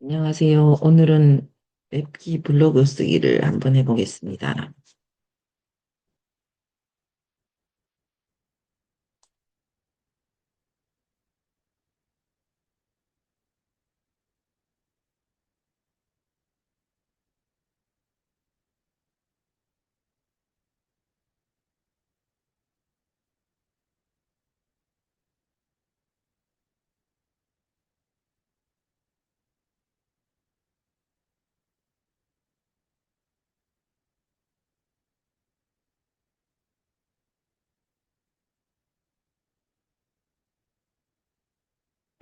안녕하세요. 오늘은 웹기 블로그 쓰기를 한번 해보겠습니다.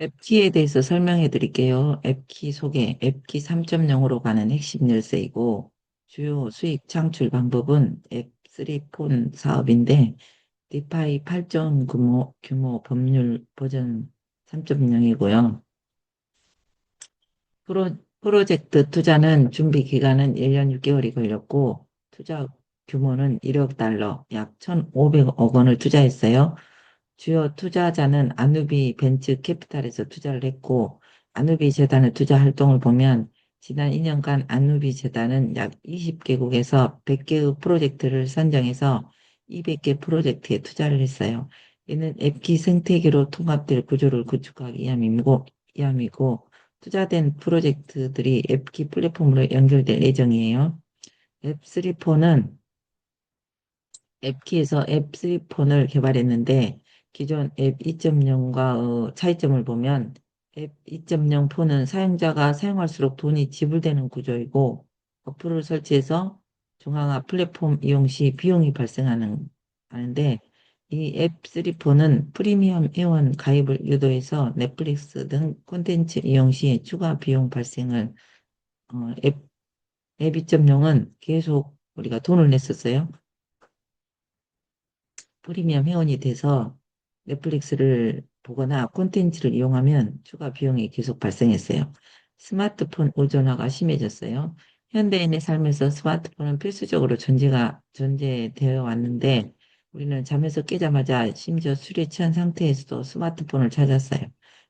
앱키에 대해서 설명해 드릴게요. 앱키 소개, 앱키 3.0으로 가는 핵심 열쇠이고, 주요 수익 창출 방법은 앱3 폰 사업인데, 디파이 8종 규모 법률 버전 3.0이고요. 프로젝트 투자는 준비 기간은 1년 6개월이 걸렸고, 투자 규모는 1억 달러, 약 1,500억 원을 투자했어요. 주요 투자자는 아누비 벤처 캐피탈에서 투자를 했고, 아누비 재단의 투자 활동을 보면 지난 2년간 아누비 재단은 약 20개국에서 100개의 프로젝트를 선정해서 200개 프로젝트에 투자를 했어요. 이는 앱기 생태계로 통합될 구조를 구축하기 위함이고, 투자된 프로젝트들이 앱기 플랫폼으로 연결될 예정이에요. 앱3폰은 앱키에서 앱3폰을 개발했는데 기존 앱 2.0과 차이점을 보면 앱 2.0 폰은 사용자가 사용할수록 돈이 지불되는 구조이고 어플을 설치해서 중앙화 플랫폼 이용 시 비용이 하는데 이 앱3 폰은 프리미엄 회원 가입을 유도해서 넷플릭스 등 콘텐츠 이용 시 추가 비용 발생을 앱 2.0은 계속 우리가 돈을 냈었어요. 프리미엄 회원이 돼서 넷플릭스를 보거나 콘텐츠를 이용하면 추가 비용이 계속 발생했어요. 스마트폰 의존화가 심해졌어요. 현대인의 삶에서 스마트폰은 필수적으로 존재되어 왔는데 우리는 잠에서 깨자마자 심지어 술에 취한 상태에서도 스마트폰을 찾았어요.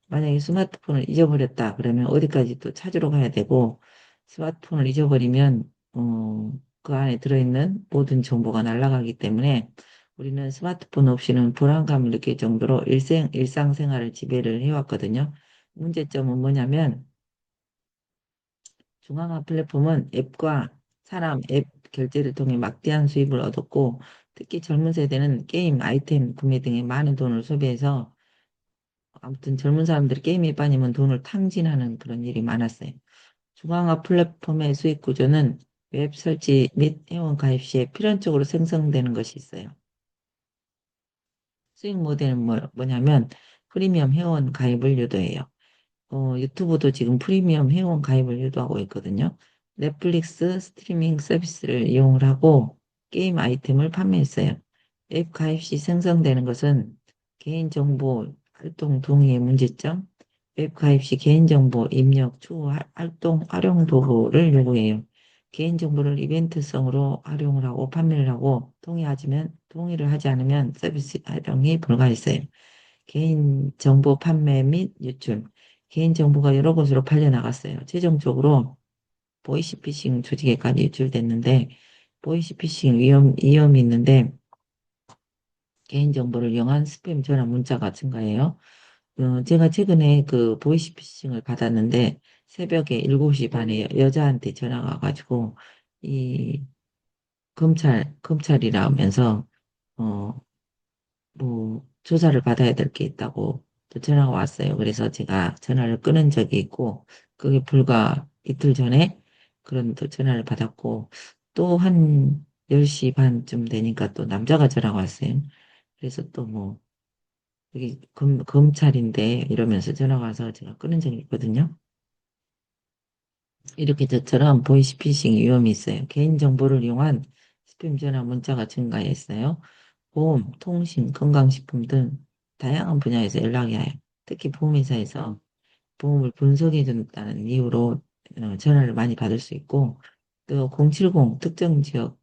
만약에 스마트폰을 잊어버렸다 그러면 어디까지 또 찾으러 가야 되고 스마트폰을 잊어버리면 그 안에 들어있는 모든 정보가 날아가기 때문에 우리는 스마트폰 없이는 불안감을 느낄 정도로 일상생활을 지배를 해왔거든요. 문제점은 뭐냐면 중앙화 플랫폼은 앱과 앱 결제를 통해 막대한 수입을 얻었고 특히 젊은 세대는 게임, 아이템 구매 등에 많은 돈을 소비해서 아무튼 젊은 사람들이 게임에 빠지면 돈을 탕진하는 그런 일이 많았어요. 중앙화 플랫폼의 수익 구조는 웹 설치 및 회원 가입 시에 필연적으로 생성되는 것이 있어요. 수익 모델은 뭐냐면 프리미엄 회원 가입을 유도해요. 유튜브도 지금 프리미엄 회원 가입을 유도하고 있거든요. 넷플릭스 스트리밍 서비스를 이용을 하고 게임 아이템을 판매했어요. 앱 가입 시 생성되는 것은 개인정보 활동 동의의 문제점, 앱 가입 시 개인정보 입력, 추후 활동 활용 도구를 요구해요. 개인정보를 이벤트성으로 활용을 하고 판매를 하고 동의를 하지 않으면 서비스 활용이 불가했어요. 개인정보 판매 및 유출. 개인정보가 여러 곳으로 팔려나갔어요. 최종적으로 보이시피싱 조직에까지 유출됐는데, 보이시피싱 위험이 있는데, 개인정보를 이용한 스팸 전화 문자가 증가해요. 제가 최근에 그 보이시피싱을 받았는데, 새벽에 7시 반에 여자한테 전화가 와가지고, 이 검찰이라 하면서, 어, 조사를 받아야 될 게 있다고 또 전화가 왔어요. 그래서 제가 전화를 끊은 적이 있고, 그게 불과 이틀 전에 그런 또 전화를 받았고, 또 한 10시 반쯤 되니까 또 남자가 전화가 왔어요. 그래서 또 여기 검찰인데 이러면서 전화가 와서 제가 끊은 적이 있거든요. 이렇게 저처럼 보이스피싱 위험이 있어요. 개인정보를 이용한 스팸 전화 문자가 증가했어요. 보험, 통신, 건강식품 등 다양한 분야에서 연락이 와요. 특히 보험회사에서 보험을 분석해 준다는 이유로 전화를 많이 받을 수 있고 또 070 특정 지역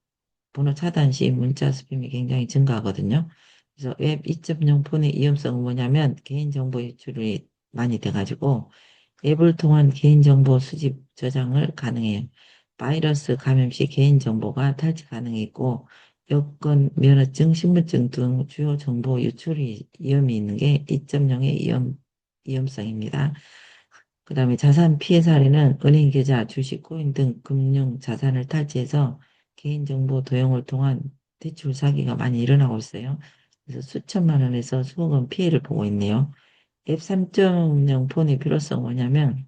번호 차단 시 문자 스팸이 굉장히 증가하거든요. 그래서 웹 2.0 폰의 위험성은 뭐냐면 개인정보 유출이 많이 돼가지고 앱을 통한 개인정보 수집 저장을 가능해요. 바이러스 감염 시 개인정보가 탈취 가능했고 여권, 면허증, 신분증 등 주요 정보 유출이 위험이 있는 게 2.0의 위험성입니다. 그다음에 자산 피해 사례는 은행 계좌, 주식, 코인 등 금융 자산을 탈취해서 개인정보 도용을 통한 대출 사기가 많이 일어나고 있어요. 그래서 수천만 원에서 수억 원 피해를 보고 있네요. 앱 3.0 폰의 필요성 뭐냐면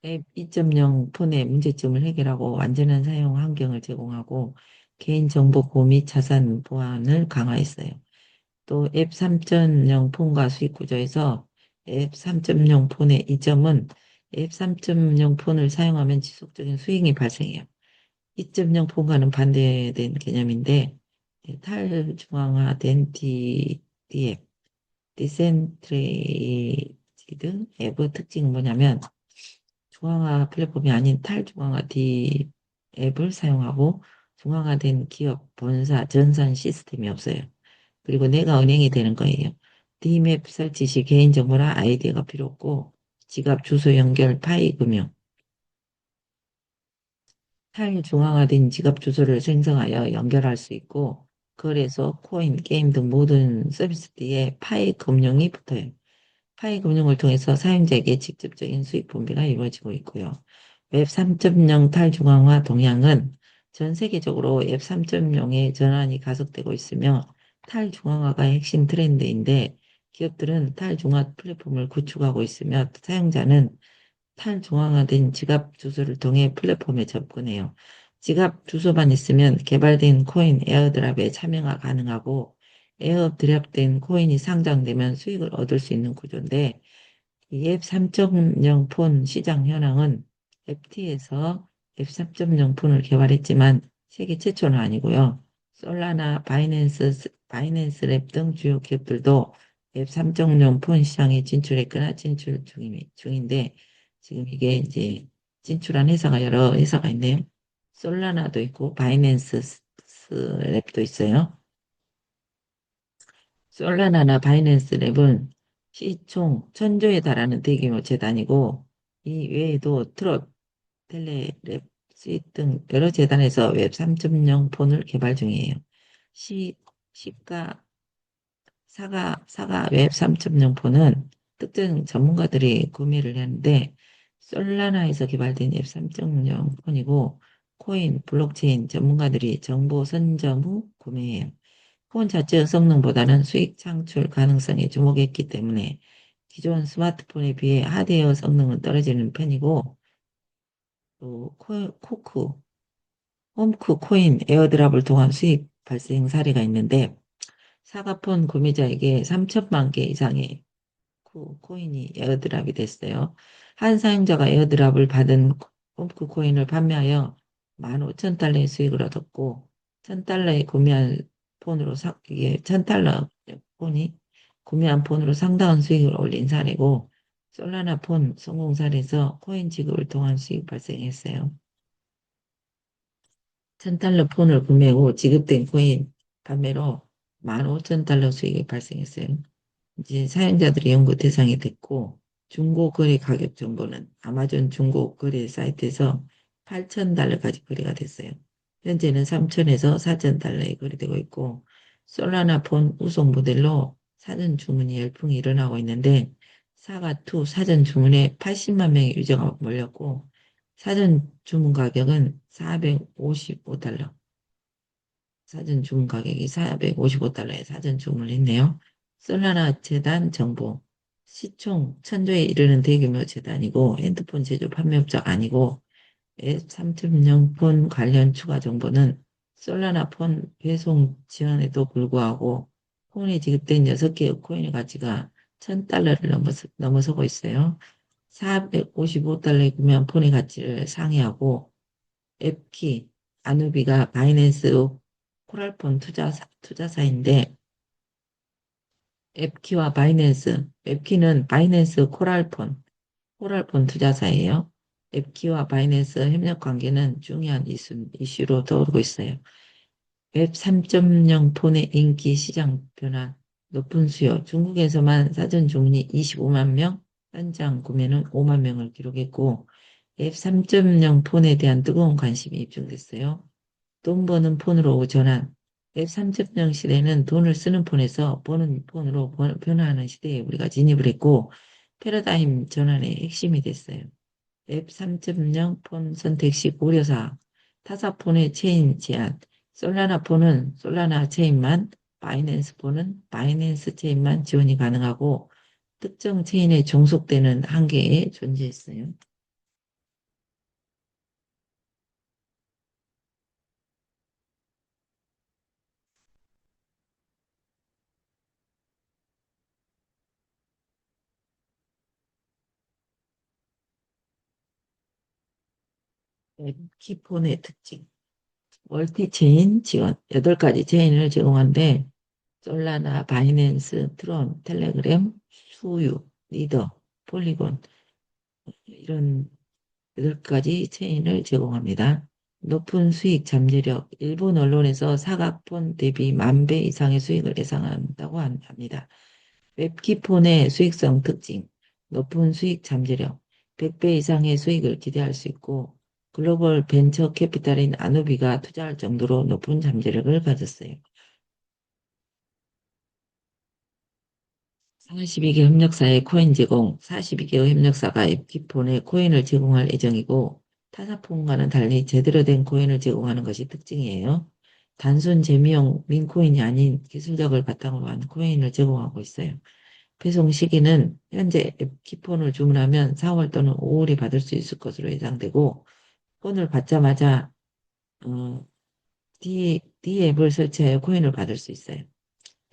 앱 2.0 폰의 문제점을 해결하고 완전한 사용 환경을 제공하고 개인정보 보호 및 자산 보안을 강화했어요. 또 앱 3.0 폰과 수익 구조에서 앱 3.0 폰의 이점은 앱 3.0 폰을 사용하면 지속적인 수익이 발생해요. 2.0 폰과는 반대된 개념인데 탈중앙화된 DD앱, 디센트레이티드 앱의 특징은 뭐냐면 중앙화 플랫폼이 아닌 탈중앙화 D 앱을 사용하고 중앙화된 기업, 본사, 전산 시스템이 없어요. 그리고 내가 은행이 되는 거예요. D맵 설치 시 개인정보나 아이디가 필요 없고 지갑 주소 연결 파이 금융 탈중앙화된 지갑 주소를 생성하여 연결할 수 있고 거래소, 코인, 게임 등 모든 서비스 뒤에 파이 금융이 붙어요. 파이 금융을 통해서 사용자에게 직접적인 수익 분배가 이루어지고 있고요. 웹 3.0 탈중앙화 동향은 전 세계적으로 웹 3.0의 전환이 가속되고 있으며 탈중앙화가 핵심 트렌드인데 기업들은 탈중앙 플랫폼을 구축하고 있으며 사용자는 탈중앙화된 지갑 주소를 통해 플랫폼에 접근해요. 지갑 주소만 있으면 개발된 코인 에어드랍에 참여가 가능하고 에어드랍된 코인이 상장되면 수익을 얻을 수 있는 구조인데 이 앱 3.0 폰 시장 현황은 FT에서 앱 3.0 폰을 개발했지만 세계 최초는 아니고요. 솔라나, 바이낸스 랩 등 주요 기업들도 앱 3.0 폰 시장에 진출했거나 진출 중인데 지금 이게 이제 진출한 회사가 여러 회사가 있네요. 솔라나도 있고 바이낸스 랩도 있어요. 솔라나나 바이낸스 랩은 시총 1,000조에 달하는 대규모 재단이고 이 외에도 트롯, 텔레랩, 스윗 등 여러 재단에서 웹 3.0 폰을 개발 중이에요. 시, 시가, 사가 웹 3.0 폰은 특정 전문가들이 구매를 하는데 솔라나에서 개발된 웹 3.0 폰이고 코인, 블록체인 전문가들이 정보 선점 후 구매해요. 폰 자체의 성능보다는 수익 창출 가능성에 주목했기 때문에 기존 스마트폰에 비해 하드웨어 성능은 떨어지는 편이고 또 홈크 코인 에어드랍을 통한 수익 발생 사례가 있는데 사과폰 구매자에게 3천만 개 이상의 코인이 에어드랍이 됐어요. 한 사용자가 에어드랍을 받은 홈크 코인을 판매하여 15,000달러의 수익을 얻었고 1,000달러에 구매한 폰으로 이게 1,000달러 폰이 구매한 폰으로 상당한 수익을 올린 사례고 솔라나 폰 성공 사례에서 코인 지급을 통한 수익 발생했어요. 1,000달러 폰을 구매 후 지급된 코인 판매로 15,000달러 수익이 발생했어요. 이제 사용자들이 연구 대상이 됐고 중고 거래 가격 정보는 아마존 중고 거래 사이트에서 8,000달러까지 거래가 됐어요. 현재는 3,000에서 4,000달러에 거래되고 있고 솔라나 폰 우속 모델로 사전 주문이 열풍이 일어나고 있는데 사가2 사전 주문에 80만 명의 유저가 몰렸고 사전 주문 가격은 455달러. 사전 주문 가격이 455달러에 사전 주문을 했네요. 솔라나 재단 정보. 시총 1,000조에 이르는 대규모 재단이고 핸드폰 제조 판매업자 아니고 앱 3.0 폰 관련 추가 정보는 솔라나 폰 배송 지원에도 불구하고 폰에 지급된 6개의 코인의 가치가 1,000달러를 넘어서고 있어요. 455달러에 구매한 폰의 가치를 상회하고 앱키, 아누비가 바이낸스 코랄폰 투자사인데 앱키와 바이낸스, 앱키는 바이낸스 코랄폰 투자사예요. 앱키와 바이낸스 협력 관계는 중요한 이슈로 떠오르고 있어요. 웹 3.0 폰의 인기 시장 변화, 높은 수요, 중국에서만 사전 주문이 25만 명, 현장 구매는 5만 명을 기록했고 앱 3.0 폰에 대한 뜨거운 관심이 입증됐어요. 돈 버는 폰으로 전환. 웹 3.0 시대는 돈을 쓰는 폰에서 버는 폰으로 변화하는 시대에 우리가 진입을 했고, 패러다임 전환의 핵심이 됐어요. 웹 3.0 폰 선택 시 고려사, 타사 폰의 체인 제한, 솔라나 폰은 솔라나 체인만, 바이낸스 폰은 바이낸스 체인만 지원이 가능하고, 특정 체인에 종속되는 한계에 존재했어요. 웹 키폰의 특징. 멀티체인 지원, 8가지 체인을 제공하는데, 솔라나, 바이낸스, 트론, 텔레그램, 수유, 리더, 폴리곤, 이런 8가지 체인을 제공합니다. 높은 수익 잠재력, 일본 언론에서 사각폰 대비 10,000배 이상의 수익을 예상한다고 합니다. 웹키폰의 수익성 특징, 높은 수익 잠재력, 100배 이상의 수익을 기대할 수 있고, 글로벌 벤처 캐피탈인 아누비가 투자할 정도로 높은 잠재력을 가졌어요. 42개 협력사의 코인 제공, 42개의 협력사가 앱기폰에 코인을 제공할 예정이고, 타사폰과는 달리 제대로 된 코인을 제공하는 것이 특징이에요. 단순 재미용 민코인이 아닌 기술력을 바탕으로 한 코인을 제공하고 있어요. 배송 시기는 현재 앱키폰을 주문하면 4월 또는 5월에 받을 수 있을 것으로 예상되고, 폰을 받자마자 어, D앱을 설치하여 코인을 받을 수 있어요.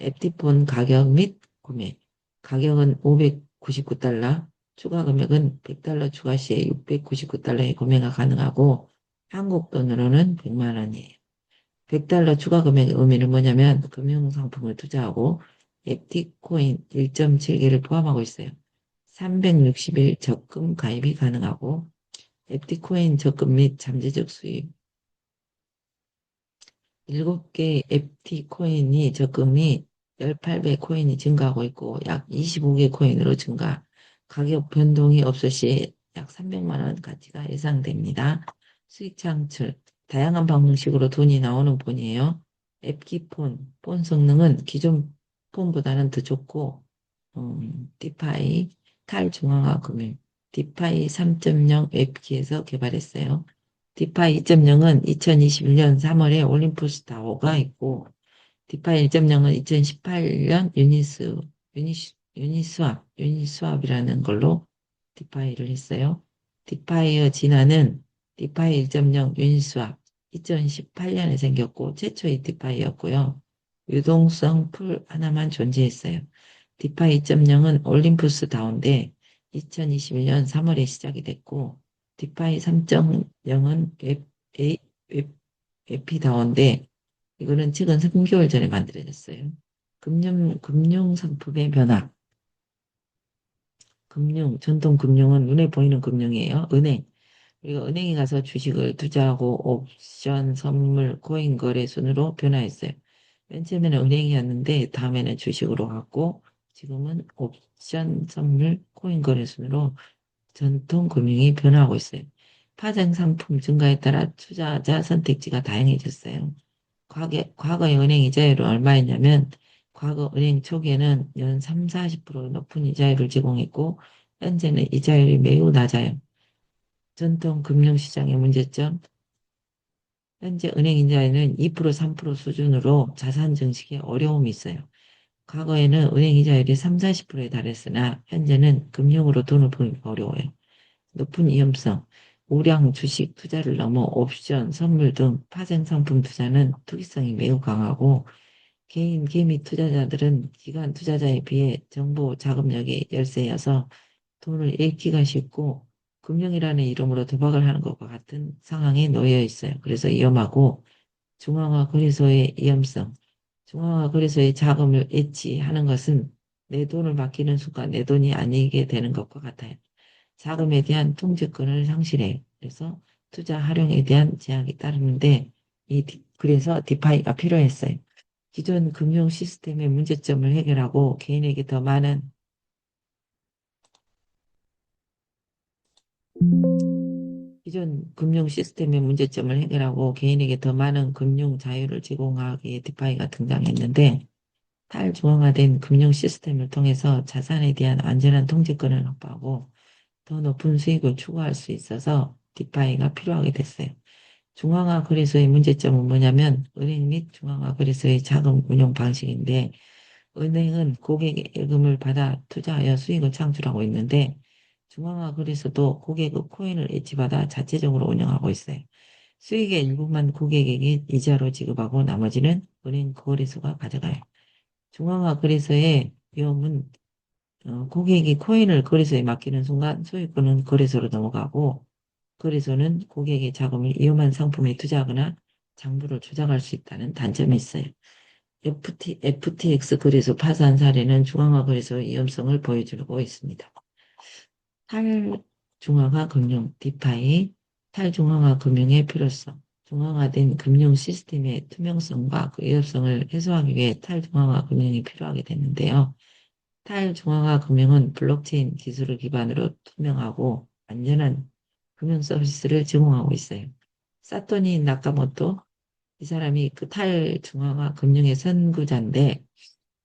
앱티폰 가격 및 구매. 가격은 599달러, 추가 금액은 100달러 추가 시에 699달러에 구매가 가능하고 한국 돈으로는 100만 원이에요. 100달러 추가 금액의 의미는 뭐냐면 금융상품을 투자하고 앱티코인 1.7개를 포함하고 있어요. 360일 적금 가입이 가능하고 앱티코인 적금 및 잠재적 수입 7개 FT 코인이 적금이 18배 코인이 증가하고 있고 약 25개 코인으로 증가. 가격 변동이 없을 시 약 300만 원 가치가 예상됩니다. 수익 창출. 다양한 방식으로 돈이 나오는 폰이에요. 앱기 폰 성능은 기존 폰보다는 더 좋고, 디파이, 탈중앙화 금융, 디파이 3.0 웹키에서 개발했어요. 디파이 2.0은 2021년 3월에 올림푸스 다오가 있고, 디파이 1.0은 2018년 유니스왑이라는 걸로 디파이를 했어요. 디파이의 진화는 디파이 1.0 유니스왑 2018년에 생겼고, 최초의 디파이였고요. 유동성 풀 하나만 존재했어요. 디파이 2.0은 올림푸스 다운데 2021년 3월에 시작이 됐고, 디파이 3.0은 웹, 웹피다운데, 이거는 최근 3개월 전에 만들어졌어요. 금융 상품의 변화. 전통 금융은 눈에 보이는 금융이에요. 은행. 우리가 은행에 가서 주식을 투자하고 옵션, 선물, 코인 거래 순으로 변화했어요. 맨 처음에는 은행이었는데 다음에는 주식으로 갔고 지금은 옵션, 선물, 코인 거래 순으로 전통 금융이 변화하고 있어요. 파생 상품 증가에 따라 투자자 선택지가 다양해졌어요. 과거의 은행 이자율은 얼마였냐면, 과거 은행 초기에는 연 3, 40% 높은 이자율을 제공했고, 현재는 이자율이 매우 낮아요. 전통 금융시장의 문제점, 현재 은행 이자율은 2%, 3% 수준으로 자산 증식에 어려움이 있어요. 과거에는 은행 이자율이 3, 40%에 달했으나, 현재는 금융으로 돈을 벌기 어려워요. 높은 위험성, 우량 주식 투자를 넘어 옵션, 선물 등 파생 상품 투자는 투기성이 매우 강하고 개인 개미 투자자들은 기관 투자자에 비해 정보 자금력이 열세여서 돈을 잃기가 쉽고 금융이라는 이름으로 도박을 하는 것과 같은 상황에 놓여 있어요. 그래서 위험하고 중앙화 거래소의 위험성, 중앙화 거래소의 자금을 애지하는 것은 내 돈을 맡기는 순간 내 돈이 아니게 되는 것과 같아요. 자금에 대한 통제권을 상실해요. 그래서 투자 활용에 대한 제약이 따르는데 그래서 디파이가 필요했어요. 기존 금융 시스템의 문제점을 해결하고 개인에게 더 많은 기존 금융 시스템의 문제점을 해결하고 개인에게 더 많은 금융 자유를 제공하기에 디파이가 등장했는데 탈중앙화된 금융 시스템을 통해서 자산에 대한 안전한 통제권을 확보하고 더 높은 수익을 추구할 수 있어서 디파이가 필요하게 됐어요. 중앙화 거래소의 문제점은 뭐냐면 은행 및 중앙화 거래소의 자금 운용 방식인데 은행은 고객의 예금을 받아 투자하여 수익을 창출하고 있는데 중앙화 거래소도 고객의 코인을 예치받아 자체적으로 운영하고 있어요. 수익의 일부만 고객에게 이자로 지급하고 나머지는 은행 거래소가 가져가요. 중앙화 거래소의 위험은 고객이 코인을 거래소에 맡기는 순간 소유권은 거래소로 넘어가고 거래소는 고객의 자금을 위험한 상품에 투자하거나 장부를 조작할 수 있다는 단점이 있어요. FTX 거래소 파산 사례는 중앙화 거래소의 위험성을 보여주고 있습니다. 탈중앙화 금융, 디파이, 탈중앙화 금융의 필요성, 중앙화된 금융 시스템의 투명성과 그 위협성을 해소하기 위해 탈중앙화 금융이 필요하게 됐는데요. 탈중앙화 금융은 블록체인 기술을 기반으로 투명하고 안전한 금융 서비스를 제공하고 있어요. 사토니 나카모토, 이 사람이 그 탈중앙화 금융의 선구자인데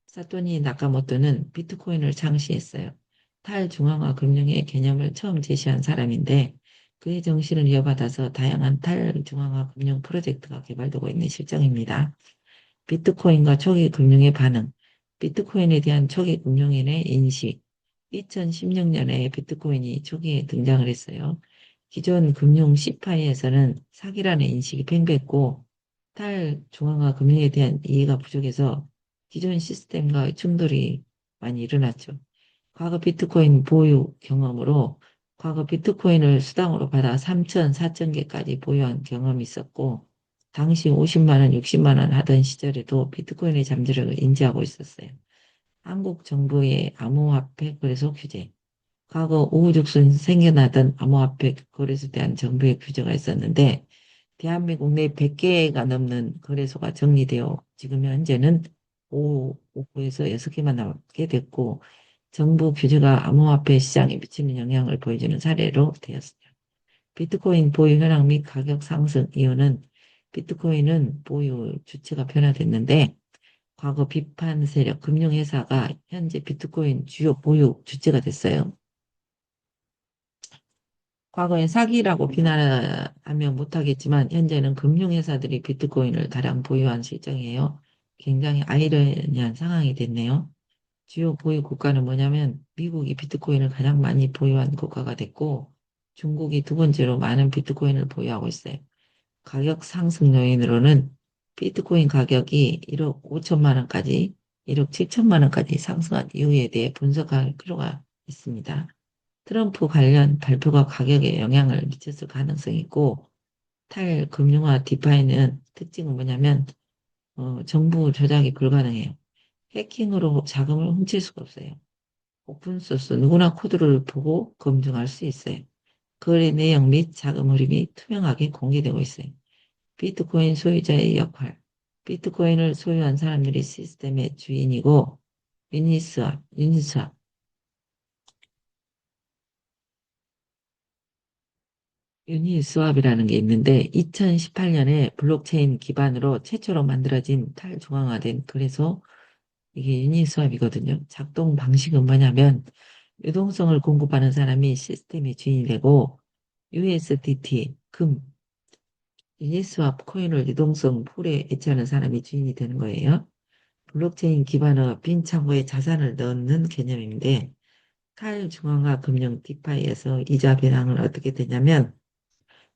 사토니 나카모토는 비트코인을 창시했어요. 탈중앙화 금융의 개념을 처음 제시한 사람인데 그의 정신을 이어받아서 다양한 탈중앙화 금융 프로젝트가 개발되고 있는 실정입니다. 비트코인과 초기 금융의 반응, 비트코인에 대한 초기 금융인의 인식, 2016년에 비트코인이 초기에 등장을 했어요. 기존 금융 시파이에서는 사기라는 인식이 팽배했고 탈중앙화 금융에 대한 이해가 부족해서 기존 시스템과 충돌이 많이 일어났죠. 과거 비트코인 보유 경험으로 과거 비트코인을 수당으로 받아 3천, 4천 개까지 보유한 경험이 있었고 당시 50만 원, 60만 원 하던 시절에도 비트코인의 잠재력을 인지하고 있었어요. 한국 정부의 암호화폐 거래소 규제, 과거 우후죽순 생겨나던 암호화폐 거래소에 대한 정부의 규제가 있었는데 대한민국 내 100개가 넘는 거래소가 정리되어 지금 현재는 5에서 6개만 남게 됐고 정부 규제가 암호화폐 시장에 미치는 영향을 보여주는 사례로 되었어요. 비트코인 보유 현황 및 가격 상승 이유는 비트코인은 보유 주체가 변화됐는데 과거 비판 세력 금융회사가 현재 비트코인 주요 보유 주체가 됐어요. 과거엔 사기라고 비난하면 못하겠지만 현재는 금융회사들이 비트코인을 다량 보유한 실정이에요. 굉장히 아이러니한 상황이 됐네요. 주요 보유 국가는 뭐냐면 미국이 비트코인을 가장 많이 보유한 국가가 됐고 중국이 두 번째로 많은 비트코인을 보유하고 있어요. 가격 상승 요인으로는 비트코인 가격이 1억 5천만 원까지 1억 7천만 원까지 상승한 이유에 대해 분석할 필요가 있습니다. 트럼프 관련 발표가 가격에 영향을 미쳤을 가능성이 있고 탈금융화 디파이는 특징은 뭐냐면 정부 조작이 불가능해요. 해킹으로 자금을 훔칠 수가 없어요. 오픈소스 누구나 코드를 보고 검증할 수 있어요. 거래 내용 및 자금 흐름이 투명하게 공개되고 있어요. 비트코인 소유자의 역할. 비트코인을 소유한 사람들이 시스템의 주인이고 유니스왑, 유니스왑이라는 게 있는데 2018년에 블록체인 기반으로 최초로 만들어진 탈중앙화된 그래서 이게 유니스왑이거든요. 작동 방식은 뭐냐면 유동성을 공급하는 사람이 시스템의 주인이 되고 USDT, 유니스왑 코인을 유동성 풀에 애치하는 사람이 주인이 되는 거예요. 블록체인 기반의 빈 창고에 자산을 넣는 개념인데 탈중앙화 금융 디파이에서 이자 배당은 어떻게 되냐면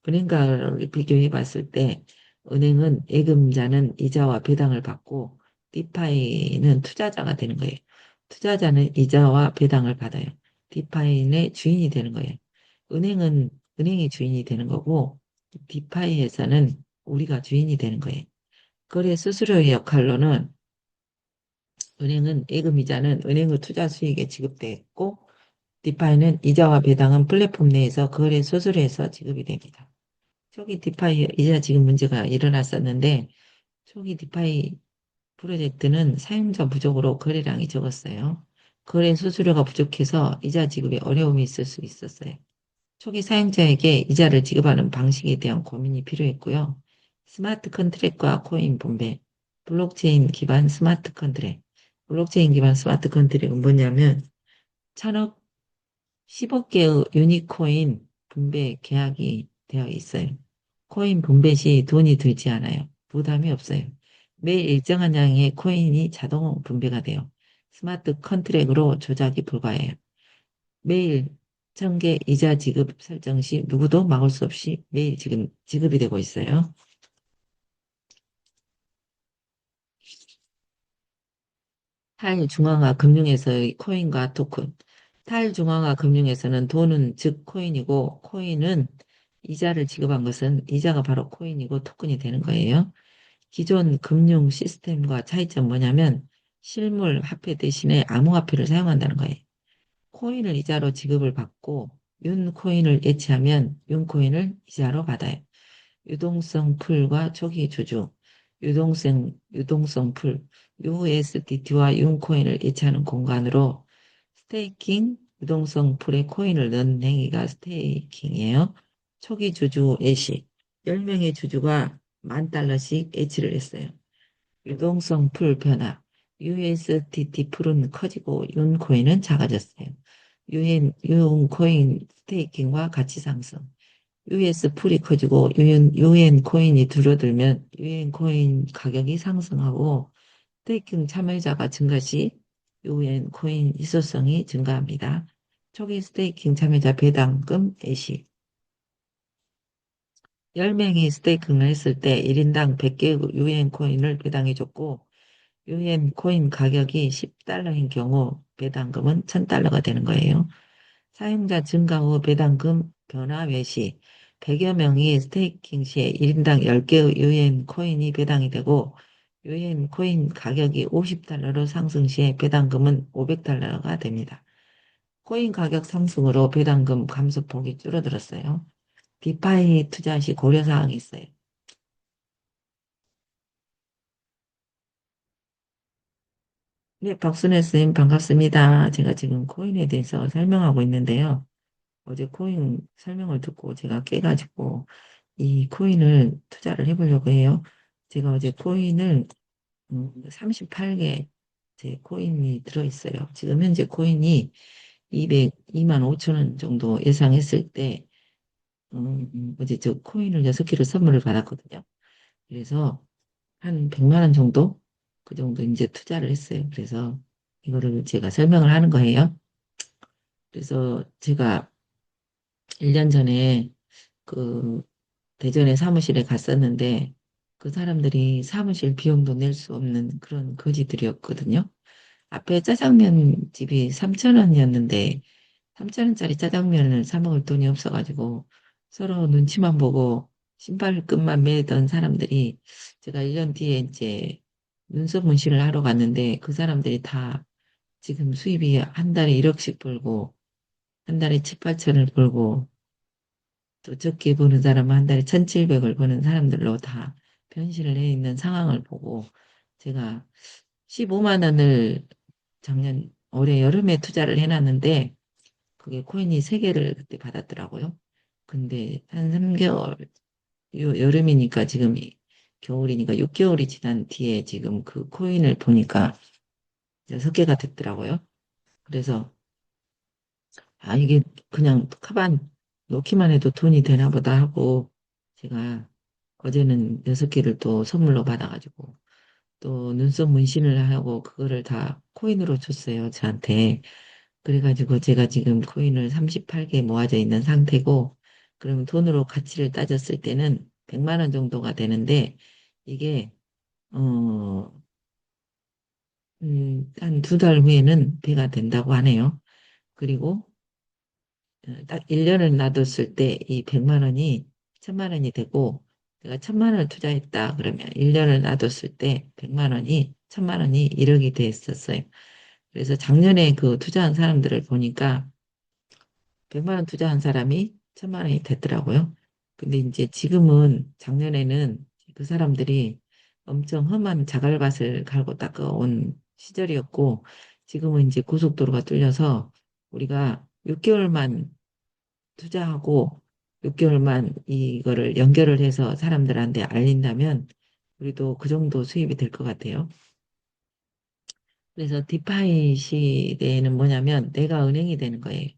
은행과를 비교해 봤을 때 은행은 예금자는 이자와 배당을 받고 디파이는 투자자가 되는 거예요. 투자자는 이자와 배당을 받아요. 디파이의 주인이 되는 거예요. 은행은 은행이 주인이 되는 거고 디파이에서는 우리가 주인이 되는 거예요. 거래 수수료의 역할로는 은행은 예금이자는 은행의 투자 수익에 지급되고 디파이는 이자와 배당은 플랫폼 내에서 거래 수수료에서 지급이 됩니다. 초기 디파이 이자 지급 문제가 일어났었는데 초기 디파이 프로젝트는 사용자 부족으로 거래량이 적었어요. 거래 수수료가 부족해서 이자 지급에 어려움이 있을 수 있었어요. 초기 사용자에게 이자를 지급하는 방식에 대한 고민이 필요했고요. 스마트 컨트랙과 코인 분배, 블록체인 기반 스마트 컨트랙. 블록체인 기반 스마트 컨트랙은 뭐냐면 천억, 10억 개의 유니코인 분배 계약이 되어 있어요. 코인 분배 시 돈이 들지 않아요. 부담이 없어요. 매일 일정한 양의 코인이 자동 분배가 돼요. 스마트 컨트랙으로 조작이 불가해요. 매일 1,000개 이자 지급 설정 시 누구도 막을 수 없이 매일 지금 지급이 되고 있어요. 탈중앙화 금융에서의 코인과 토큰. 탈중앙화 금융에서는 돈은 즉 코인이고 코인은 이자를 지급한 것은 이자가 바로 코인이고 토큰이 되는 거예요. 기존 금융 시스템과 차이점 뭐냐면 실물 화폐 대신에 암호화폐를 사용한다는 거예요. 코인을 이자로 지급을 받고 윤 코인을 예치하면 윤 코인을 이자로 받아요. 유동성 풀과 초기 주주, 유동성 풀, USDT와 윤코인을 예치하는 공간으로 스테이킹, 유동성 풀에 코인을 넣는 행위가 스테이킹이에요. 초기 주주 예시, 10명의 주주가 10,000달러씩 예치를 했어요. 유동성 풀 변화, USDT 풀은 커지고 윤코인은 작아졌어요. 윤코인 스테이킹과 가치 상승. US 풀이 커지고 UN 코인이 줄어들면 UN 코인 가격이 상승하고 스테이킹 참여자가 증가 시 UN 코인 희소성이 증가합니다. 초기 스테이킹 참여자 배당금 예시. 10명이 스테이킹을 했을 때 1인당 100개 UN 코인을 배당해줬고 UN 코인 가격이 10달러인 경우 배당금은 1,000달러가 되는 거예요. 사용자 증가 후 배당금 변화 외시 100여 명이 스테이킹 시에 1인당 10개의 UN 코인이 배당이 되고 UN 코인 가격이 50달러로 상승 시에 배당금은 500달러가 됩니다. 코인 가격 상승으로 배당금 감소폭이 줄어들었어요. 디파이 투자 시 고려사항이 있어요. 네, 박순혜 쌤 반갑습니다. 제가 지금 코인에 대해서 설명하고 있는데요. 어제 코인 설명을 듣고 제가 깨가지고 이 코인을 투자를 해보려고 해요. 제가 어제 코인을 38개 제 코인이 들어있어요. 지금 현재 코인이 202만 5천 원 정도 예상했을 때 어제 저 코인을 6개를 선물을 받았거든요. 그래서 한 100만 원 정도 그 정도 이제 투자를 했어요. 그래서 이거를 제가 설명을 하는 거예요. 그래서 제가 1년 전에 그 대전에 사무실에 갔었는데 그 사람들이 사무실 비용도 낼 수 없는 그런 거지들이었거든요. 앞에 짜장면 집이 3,000원이었는데 3,000원짜리 짜장면을 사 먹을 돈이 없어가지고 서로 눈치만 보고 신발끈만 매던 사람들이 제가 1년 뒤에 이제 눈썹 문신을 하러 갔는데 그 사람들이 다 지금 수입이 한 달에 1억씩 벌고 한 달에 7, 8천을 벌고 또 적게 버는 사람은 한 달에 1,700을 버는 사람들로 다 변신을 해 있는 상황을 보고 제가 15만 원을 작년 올해 여름에 투자를 해놨는데 그게 코인이 3개를 그때 받았더라고요. 근데 한 3개월 여름이니까 지금 겨울이니까 6개월이 지난 뒤에 지금 그 코인을 보니까 6개가 됐더라고요. 그래서 아 이게 그냥 카반 놓기만 해도 돈이 되나 보다 하고 제가 어제는 6개를 또 선물로 받아가지고 또 눈썹 문신을 하고 그거를 다 코인으로 줬어요, 저한테. 그래가지고 제가 지금 코인을 38개 모아져 있는 상태고, 그럼 돈으로 가치를 따졌을 때는 100만 원 정도가 되는데, 이게, 어, 한 2달 후에는 배가 된다고 하네요. 그리고 딱 1년을 놔뒀을 때 이 100만 원이 1,000만 원이 되고, 내가 1,000만 원을 투자했다 그러면 1년을 놔뒀을 때 100만 원이 1,000만 원이 1억이 됐었어요. 그래서 작년에 그 투자한 사람들을 보니까 100만 원 투자한 사람이 1,000만 원이 됐더라고요. 근데 이제 지금은 작년에는 그 사람들이 엄청 험한 자갈밭을 갈고 닦아온 시절이었고 지금은 이제 고속도로가 뚫려서 우리가 6개월만 투자하고 6개월만 이거를 연결을 해서 사람들한테 알린다면 우리도 그 정도 수입이 될 것 같아요. 그래서 디파이 시대에는 뭐냐면 내가 은행이 되는 거예요.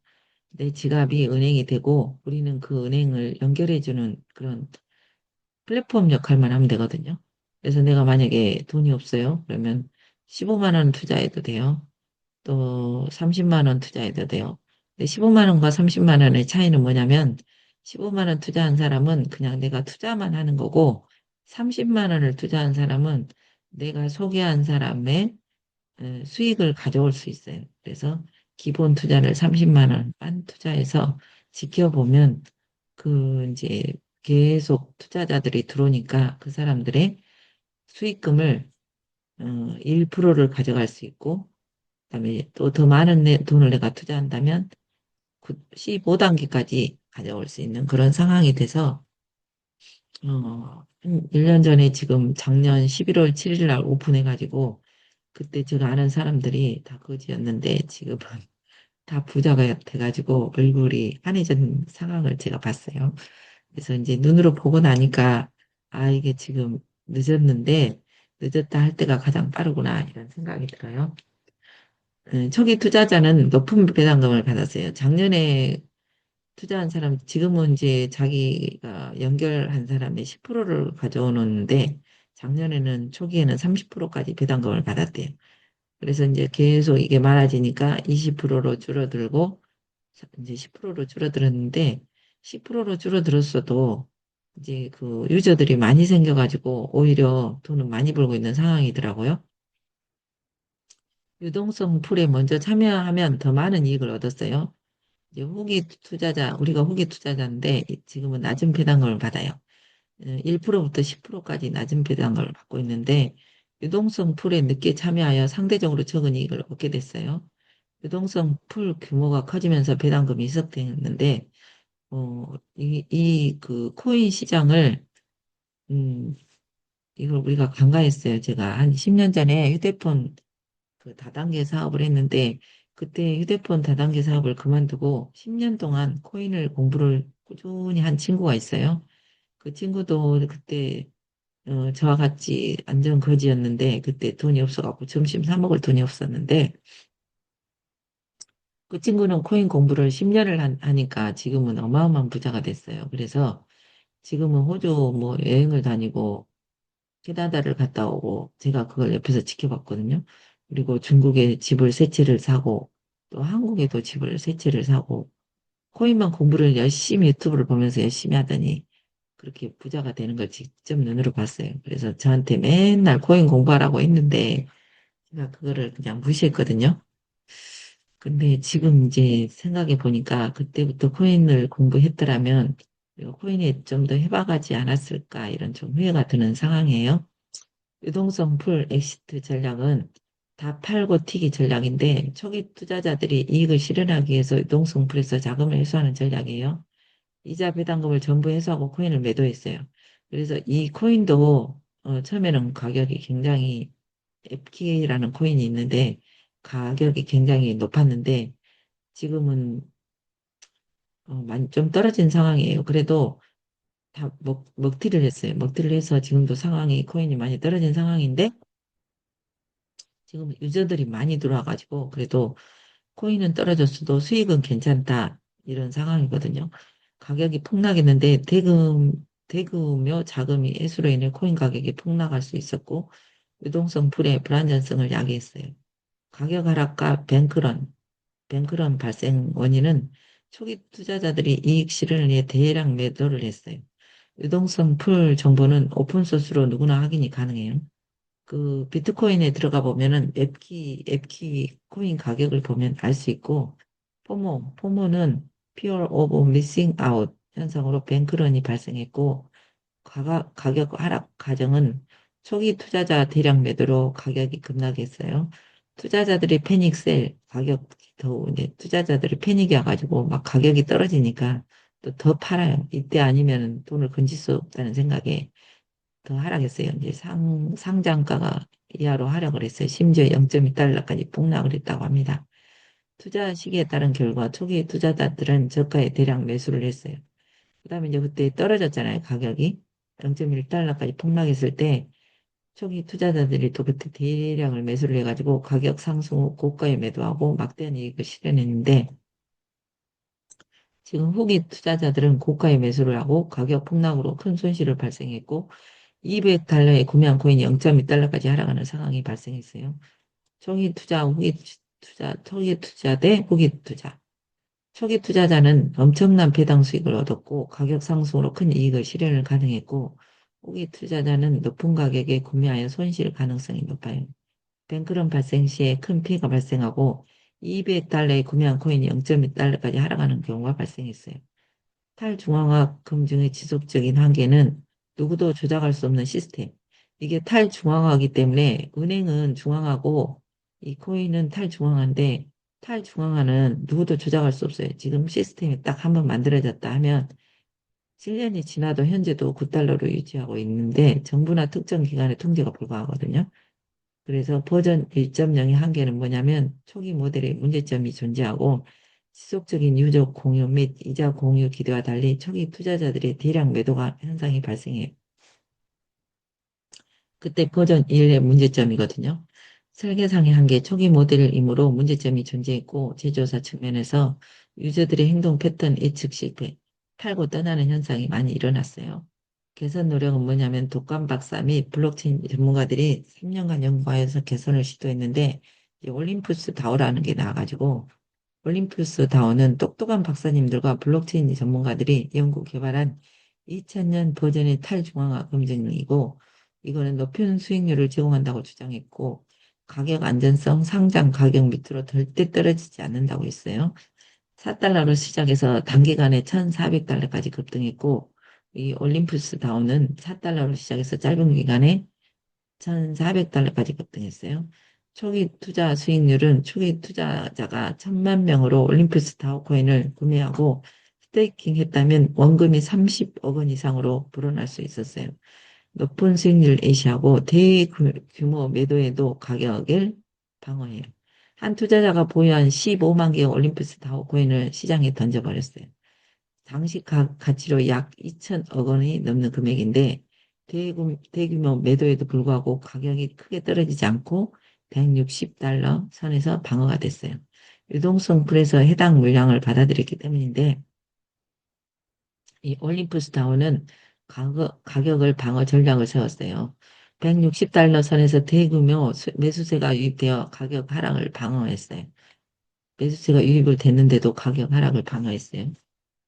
내 지갑이 은행이 되고 우리는 그 은행을 연결해주는 그런 플랫폼 역할만 하면 되거든요. 그래서 내가 만약에 돈이 없어요. 그러면 15만 원 투자해도 돼요. 또 30만 원 투자해도 돼요. 근데 15만 원과 30만 원의 차이는 뭐냐면 15만 원 투자한 사람은 그냥 내가 투자만 하는 거고 30만 원을 투자한 사람은 내가 소개한 사람의 수익을 가져올 수 있어요. 그래서 기본 투자를 30만 원만 투자해서 지켜보면 그 이제 계속 투자자들이 들어오니까 그 사람들의 수익금을 1%를 가져갈 수 있고 그다음에 또 더 많은 돈을 내가 투자한다면 15단계까지 가져올 수 있는 그런 상황이 돼서 한 1년 전에 지금 작년 11월 7일 날 오픈해가지고 그때 제가 아는 사람들이 다 거지였는데 지금은 다 부자가 돼가지고 얼굴이 환해진 상황을 제가 봤어요. 그래서 이제 눈으로 보고 나니까 아 이게 지금 늦었는데 늦었다 할 때가 가장 빠르구나 이런 생각이 들어요. 초기 투자자는 높은 배당금을 받았어요. 작년에 투자한 사람, 지금은 이제 자기가 연결한 사람의 10%를 가져오는데, 작년에는 초기에는 30%까지 배당금을 받았대요. 그래서 이제 계속 이게 많아지니까 20%로 줄어들고, 이제 10%로 줄어들었는데, 10%로 줄어들었어도, 이제 그 유저들이 많이 생겨가지고, 오히려 돈을 많이 벌고 있는 상황이더라고요. 유동성 풀에 먼저 참여하면 더 많은 이익을 얻었어요. 이제 후기 투자자, 우리가 후기 투자자인데 지금은 낮은 배당금을 받아요. 1%부터 10%까지 낮은 배당금을 받고 있는데 유동성 풀에 늦게 참여하여 상대적으로 적은 이익을 얻게 됐어요. 유동성 풀 규모가 커지면서 배당금이 희석되었는데 그 코인 시장을 음, 이걸 우리가 간과했어요. 제가 한 10년 전에 휴대폰 그 다단계 사업을 했는데 그때 휴대폰 다단계 사업을 그만두고 10년 동안 코인을 공부를 꾸준히 한 친구가 있어요. 그 친구도 그때 저와 같이 완전 거지였는데 그때 돈이 없어갖고 점심 사 먹을 돈이 없었는데 그 친구는 코인 공부를 10년을 하니까 지금은 어마어마한 부자가 됐어요. 그래서 지금은 호주 뭐 여행을 다니고 캐나다를 갔다 오고 제가 그걸 옆에서 지켜봤거든요. 그리고 중국에 집을 세 채를 사고 또 한국에도 집을 세 채를 사고 코인만 공부를 열심히 유튜브를 보면서 열심히 하더니 그렇게 부자가 되는 걸 직접 눈으로 봤어요. 그래서 저한테 맨날 코인 공부하라고 했는데 제가 그거를 그냥 무시했거든요. 근데 지금 이제 생각해 보니까 그때부터 코인을 공부했더라면 내가 코인에 좀 더 해봐가지 않았을까 이런 좀 후회가 드는 상황이에요. 유동성 풀 엑시트 전략은 다 팔고 튀기 전략인데 초기 투자자들이 이익을 실현하기 위해서 유동성 풀에서 자금을 회수하는 전략이에요. 이자 배당금을 전부 회수하고 코인을 매도했어요. 그래서 이 코인도 처음에는 가격이 굉장히 FTA라는 코인이 있는데 가격이 굉장히 높았는데 지금은 많이 좀 떨어진 상황이에요. 그래도 다 먹튀를 했어요. 먹튀를 해서 지금도 상황이 코인이 많이 떨어진 상황인데 지금 유저들이 많이 들어와가지고 그래도 코인은 떨어졌어도 수익은 괜찮다 이런 상황이거든요. 가격이 폭락했는데 대금요 자금이 애수로 인해 코인 가격이 폭락할 수 있었고 유동성 불의 불안전성을 야기했어요. 가격 하락과 뱅크런 발생 원인은 초기 투자자들이 이익 실현을 위해 대량 매도를 했어요. 유동성 풀 정보는 오픈소스로 누구나 확인이 가능해요. 그 비트코인에 들어가 보면은 앱키 코인 가격을 보면 알 수 있고, 포모는 Fear of Missing Out 현상으로 뱅크런이 발생했고, 가격 하락 과정은 초기 투자자 대량 매도로 가격이 급락했어요. 투자자들이 패닉셀, 가격 더 이제 투자자들이 패닉이 와가지고 막 가격이 떨어지니까 또 더 팔아요. 이때 아니면 돈을 건질 수 없다는 생각에 더 하락했어요. 이제 상장가가 이하로 하락을 했어요. 심지어 0.2달러까지 폭락을 했다고 합니다. 투자 시기에 따른 결과 초기 투자자들은 저가에 대량 매수를 했어요. 그다음에 이제 그때 떨어졌잖아요, 가격이. 0.1달러까지 폭락했을 때 초기 투자자들이 또 그때 대량을 매수를 해가지고 가격 상승 후 고가에 매도하고 막대한 이익을 실현했는데 지금 후기 투자자들은 고가에 매수를 하고 가격 폭락으로 큰 손실을 발생했고 200달러에 구매한 코인이 0.2달러까지 하락하는 상황이 발생했어요. 초기 투자, 후기 투자, 초기 투자 대 후기 투자. 초기 투자자는 엄청난 배당 수익을 얻었고 가격 상승으로 큰 이익을 실현을 가능했고 후기 투자자는 높은 가격에 구매하여 손실 가능성이 높아요. 뱅크런 발생 시에 큰 피해가 발생하고 200달러에 구매한 코인이 0.1달러까지 하락하는 경우가 발생했어요. 탈중앙화 금융의 지속적인 한계는 누구도 조작할 수 없는 시스템. 이게 탈중앙화이기 때문에 은행은 중앙하고 이 코인은 탈중앙화인데 탈중앙화는 누구도 조작할 수 없어요. 지금 시스템이 딱 한번 만들어졌다 하면 7년이 지나도 현재도 9달러로 유지하고 있는데 정부나 특정 기관의 통제가 불가하거든요. 그래서 버전 1.0의 한계는 뭐냐면 초기 모델의 문제점이 존재하고 지속적인 유저 공유 및 이자 공유 기대와 달리 초기 투자자들의 대량 매도가 현상이 발생해요. 그때 버전 1의 문제점이거든요. 설계상의 한계 초기 모델이므로 문제점이 존재했고 제조사 측면에서 유저들의 행동 패턴 예측 실패, 팔고 떠나는 현상이 많이 일어났어요. 개선 노력은 뭐냐면 독감 박사 및 블록체인 전문가들이 3년간 연구하여서 개선을 시도했는데 이제 올림푸스 다오라는 게 나와가지고 올림푸스 다오는 똑똑한 박사님들과 블록체인 전문가들이 연구 개발한 2000년 버전의 탈중앙화 검증이고 이거는 높은 수익률을 제공한다고 주장했고 가격 안전성 상장 가격 밑으로 절대 떨어지지 않는다고 했어요. 4달러로 시작해서 단기간에 1,400달러까지 급등했고 이 올림푸스 다우는 4달러로 시작해서 짧은 기간에 1,400달러까지 급등했어요. 초기 투자 수익률은 초기 투자자가 1,000만 명으로 올림푸스 다우 코인을 구매하고 스테이킹 했다면 원금이 30억 원 이상으로 불어날 수 있었어요. 높은 수익률을 애시하고 대규모 매도에도 가격을 방어해요. 한 투자자가 보유한 15만 개의 올림푸스 다우 코인을 시장에 던져버렸어요. 당시 가치로 약 2천억 원이 넘는 금액인데 대규모 매도에도 불구하고 가격이 크게 떨어지지 않고 160달러 선에서 방어가 됐어요. 유동성 풀에서 해당 물량을 받아들였기 때문인데 이 올림푸스 다운은 가격을 방어 전략을 세웠어요. 160달러 선에서 대규모 매수세가 유입되어 가격 하락을 방어했어요. 매수세가 유입을 됐는데도 가격 하락을 방어했어요.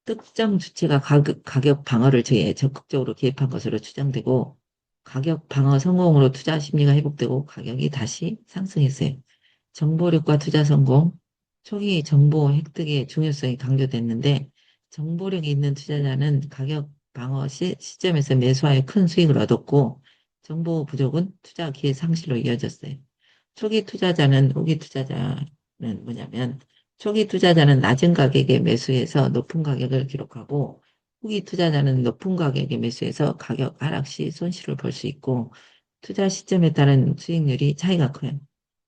특정 주체가 가격 방어를 적극적으로 개입한 것으로 추정되고 가격 방어 성공으로 투자 심리가 회복되고 가격이 다시 상승했어요. 정보력과 투자 성공, 초기 정보 획득의 중요성이 강조됐는데 정보력이 있는 투자자는 가격 방어 시점에서 매수하여 큰 수익을 얻었고 정보 부족은 투자 기회 상실로 이어졌어요. 초기 투자자는 후기 투자자는 뭐냐면 초기 투자자는 낮은 가격에 매수해서 높은 가격을 기록하고 후기 투자자는 높은 가격에 매수해서 가격 하락 시 손실을 볼 수 있고 투자 시점에 따른 수익률이 차이가 커요.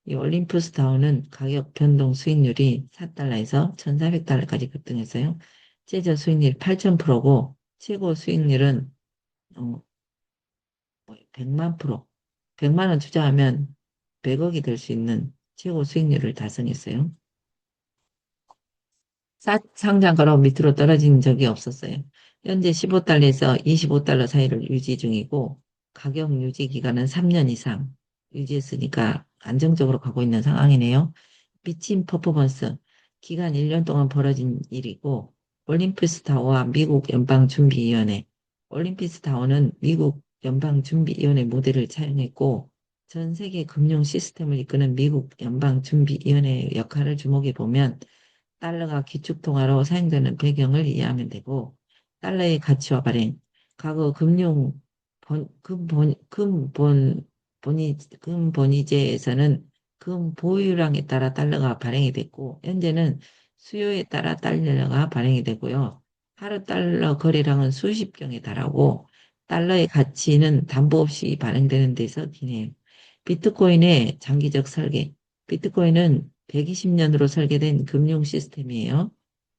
이 올림푸스 다운은 가격 변동 수익률이 4달러에서 1,400달러까지 급등했어요. 최저 수익률 8,000%고 최고 수익률은 100만 프로. 100만 원 투자하면 100억이 될 수 있는 최고 수익률을 달성했어요. 상장가로 밑으로 떨어진 적이 없었어요. 현재 15달러에서 25달러 사이를 유지 중이고 가격 유지 기간은 3년 이상 유지했으니까 안정적으로 가고 있는 상황이네요. 미친 퍼포먼스 기간 1년 동안 벌어진 일이고 올림피스타워와 미국 연방준비위원회 올림피스타워는 미국 연방준비위원회 모델을 차용했고 전 세계 금융 시스템을 이끄는 미국 연방준비위원회의 역할을 주목해 보면 달러가 기축통화로 사용되는 배경을 이해하면 되고, 달러의 가치와 발행, 과거 금본위제에서는 금 보유량에 따라 달러가 발행이 됐고, 현재는 수요에 따라 달러가 발행이 되고요. 하루 달러 거래량은 수십 경에 달하고, 달러의 가치는 담보 없이 발행되는 데서 기내요. 비트코인의 장기적 설계. 비트코인은 120년으로 설계된 금융 시스템이에요.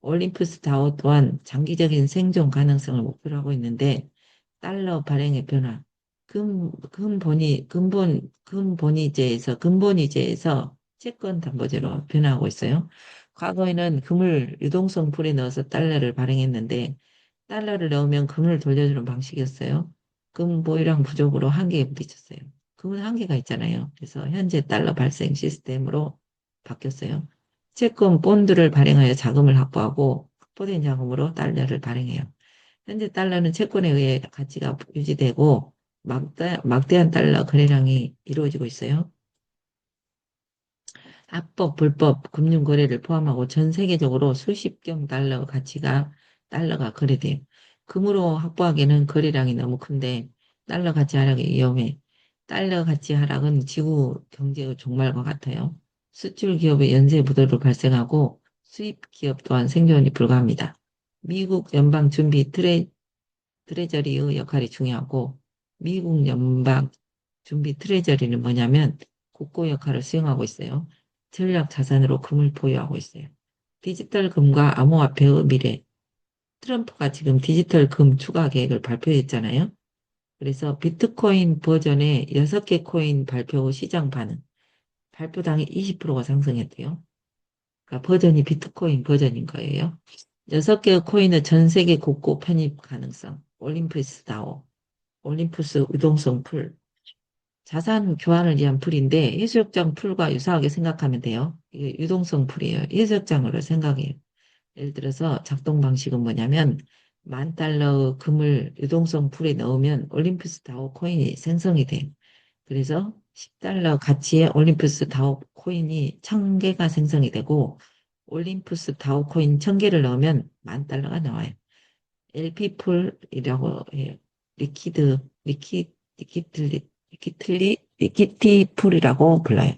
올림푸스 다우 또한 장기적인 생존 가능성을 목표로 하고 있는데 달러 발행의 변화, 근본이제에서 채권 담보제로 변화하고 있어요. 과거에는 금을 유동성 풀에 넣어서 달러를 발행했는데 달러를 넣으면 금을 돌려주는 방식이었어요. 금 보유량 부족으로 한계에 부딪혔어요. 금은 한계가 있잖아요. 그래서 현재 달러 발생 시스템으로 바뀌었어요. 채권 본드를 발행하여 자금을 확보하고 확보된 자금으로 달러를 발행해요. 현재 달러는 채권에 의해 가치가 유지되고 막대한 달러 거래량이 이루어지고 있어요. 합법, 불법 금융 거래를 포함하고 전 세계적으로 수십 경 달러가 거래돼요. 금으로 확보하기에는 거래량이 너무 큰데 달러 가치 하락이 위험해. 달러 가치 하락은 지구 경제의 종말과 같아요. 수출 기업의 연쇄 부도를 발생하고 수입 기업 또한 생존이 불가합니다. 미국 연방 준비 트레저리의 역할이 중요하고 미국 연방 준비 트레저리는 뭐냐면 국고 역할을 수행하고 있어요. 전략 자산으로 금을 보유하고 있어요. 디지털 금과 암호화폐의 미래. 트럼프가 지금 디지털 금 추가 계획을 발표했잖아요. 그래서 비트코인 버전의 6개 코인 발표 후 시장 반응. 발표 당일 20%가 상승했대요. 그러니까 버전이 비트코인 버전인 거예요. 6개의 코인의 전 세계 국고 편입 가능성. 올림푸스 다오. 올림푸스 유동성 풀. 자산 교환을 위한 풀인데 해수욕장 풀과 유사하게 생각하면 돼요. 이게 유동성 풀이에요. 해수욕장으로 생각해요. 예를 들어서 작동 방식은 뭐냐면 10,000달러 금을 유동성 풀에 넣으면 올림푸스 다오 코인이 생성이 돼요. 그래서 10달러 가치의 올림푸스 다오 코인이 1,000개가 생성이 되고 올림푸스 다오 코인 1,000개를 넣으면 10,000달러가 나와요. LP풀이라고 해요. 리퀴드, 리퀴, 리퀴틀리, 리퀴티 풀이라고 불러요.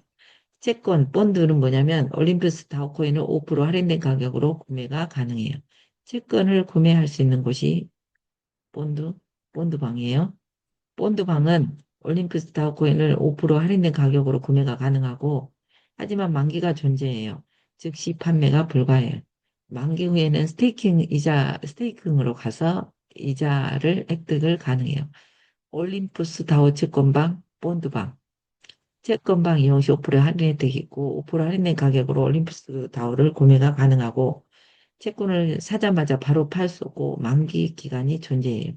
채권, 본드는 뭐냐면 올림푸스 다우코인을 5% 할인된 가격으로 구매가 가능해요. 채권을 구매할 수 있는 곳이 본드, 본드방이에요. 본드방은 올림푸스 다우코인을 5% 할인된 가격으로 구매가 가능하고 하지만 만기가 존재해요. 즉시 판매가 불가해요. 만기 후에는 스테이킹으로 가서 이자를 획득을 가능해요. 올림푸스 다우 채권방, 본드방. 채권방 이용 시 5% 할인 혜택이 있고 5% 할인된 가격으로 올림푸스 다우를 구매가 가능하고 채권을 사자마자 바로 팔 수 없고 만기 기간이 존재해요.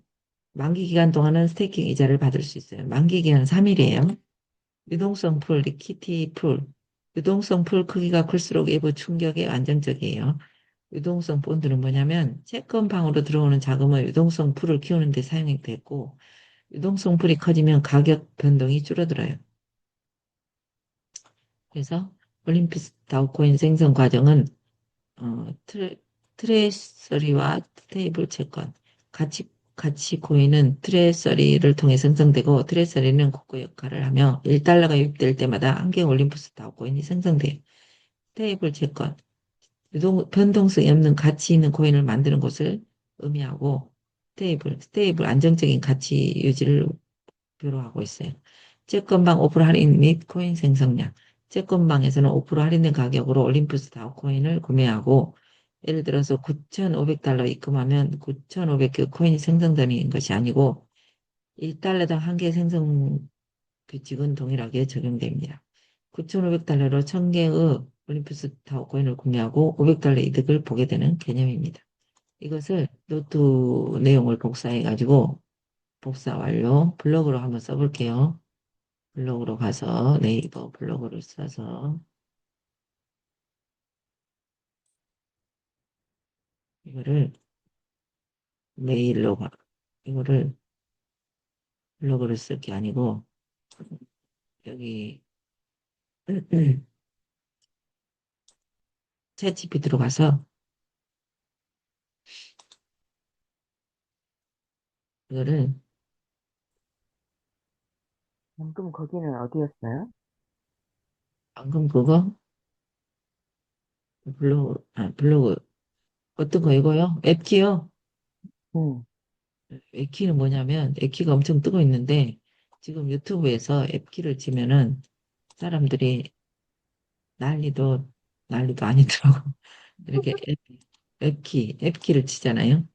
만기 기간 동안은 스테이킹 이자를 받을 수 있어요. 만기 기간 3일이에요. 유동성 풀, 리퀴티 풀. 유동성 풀 크기가 클수록 외부 충격에 안정적이에요. 유동성 본드는 뭐냐면 채권방으로 들어오는 자금을 유동성 풀을 키우는 데 사용이 됐고 유동성 풀이 커지면 가격 변동이 줄어들어요. 그래서 올림피스 다우코인 생성 과정은 어, 트레서리와 스테이블 채권, 가치 코인은 트레서리를 통해 생성되고 트레서리는 국고 역할을 하며 1달러가 유입될 때마다 한 개의 올림푸스 다우코인이 생성돼요. 스테이블 채권, 변동성이 없는 가치 있는 코인을 만드는 것을 의미하고 스테이블 안정적인 가치 유지를 표로 하고 있어요. 채권방 5% 할인 및 코인 생성량. 채권방에서는 5% 할인된 가격으로 올림푸스 다우 코인을 구매하고 예를 들어서 9,500달러 입금하면 9,500개 코인이 생성되는 것이 아니고 1달러당 한 개 생성 규칙은 동일하게 적용됩니다. 9,500달러로 1,000개의 올림푸스 다우 코인을 구매하고 500달러 이득을 보게 되는 개념입니다. 이것을 노트 내용을 복사해가지고 복사 완료 블로그로 한번 써볼게요. 블로그로 가서 네이버 블로그를 써서 이거를 메일로 이거를 블로그를 쓸 게 아니고 여기 챗GPT로 가서 이거를 방금 거기는 어디였어요? 방금 그거 블로그 어떤 거 이거요? 앱키요? 응. 앱키는 뭐냐면 앱키가 엄청 뜨고 있는데 지금 유튜브에서 앱키를 치면은 사람들이 난리도 난리도 아니더라고. 이렇게 앱키를 치잖아요.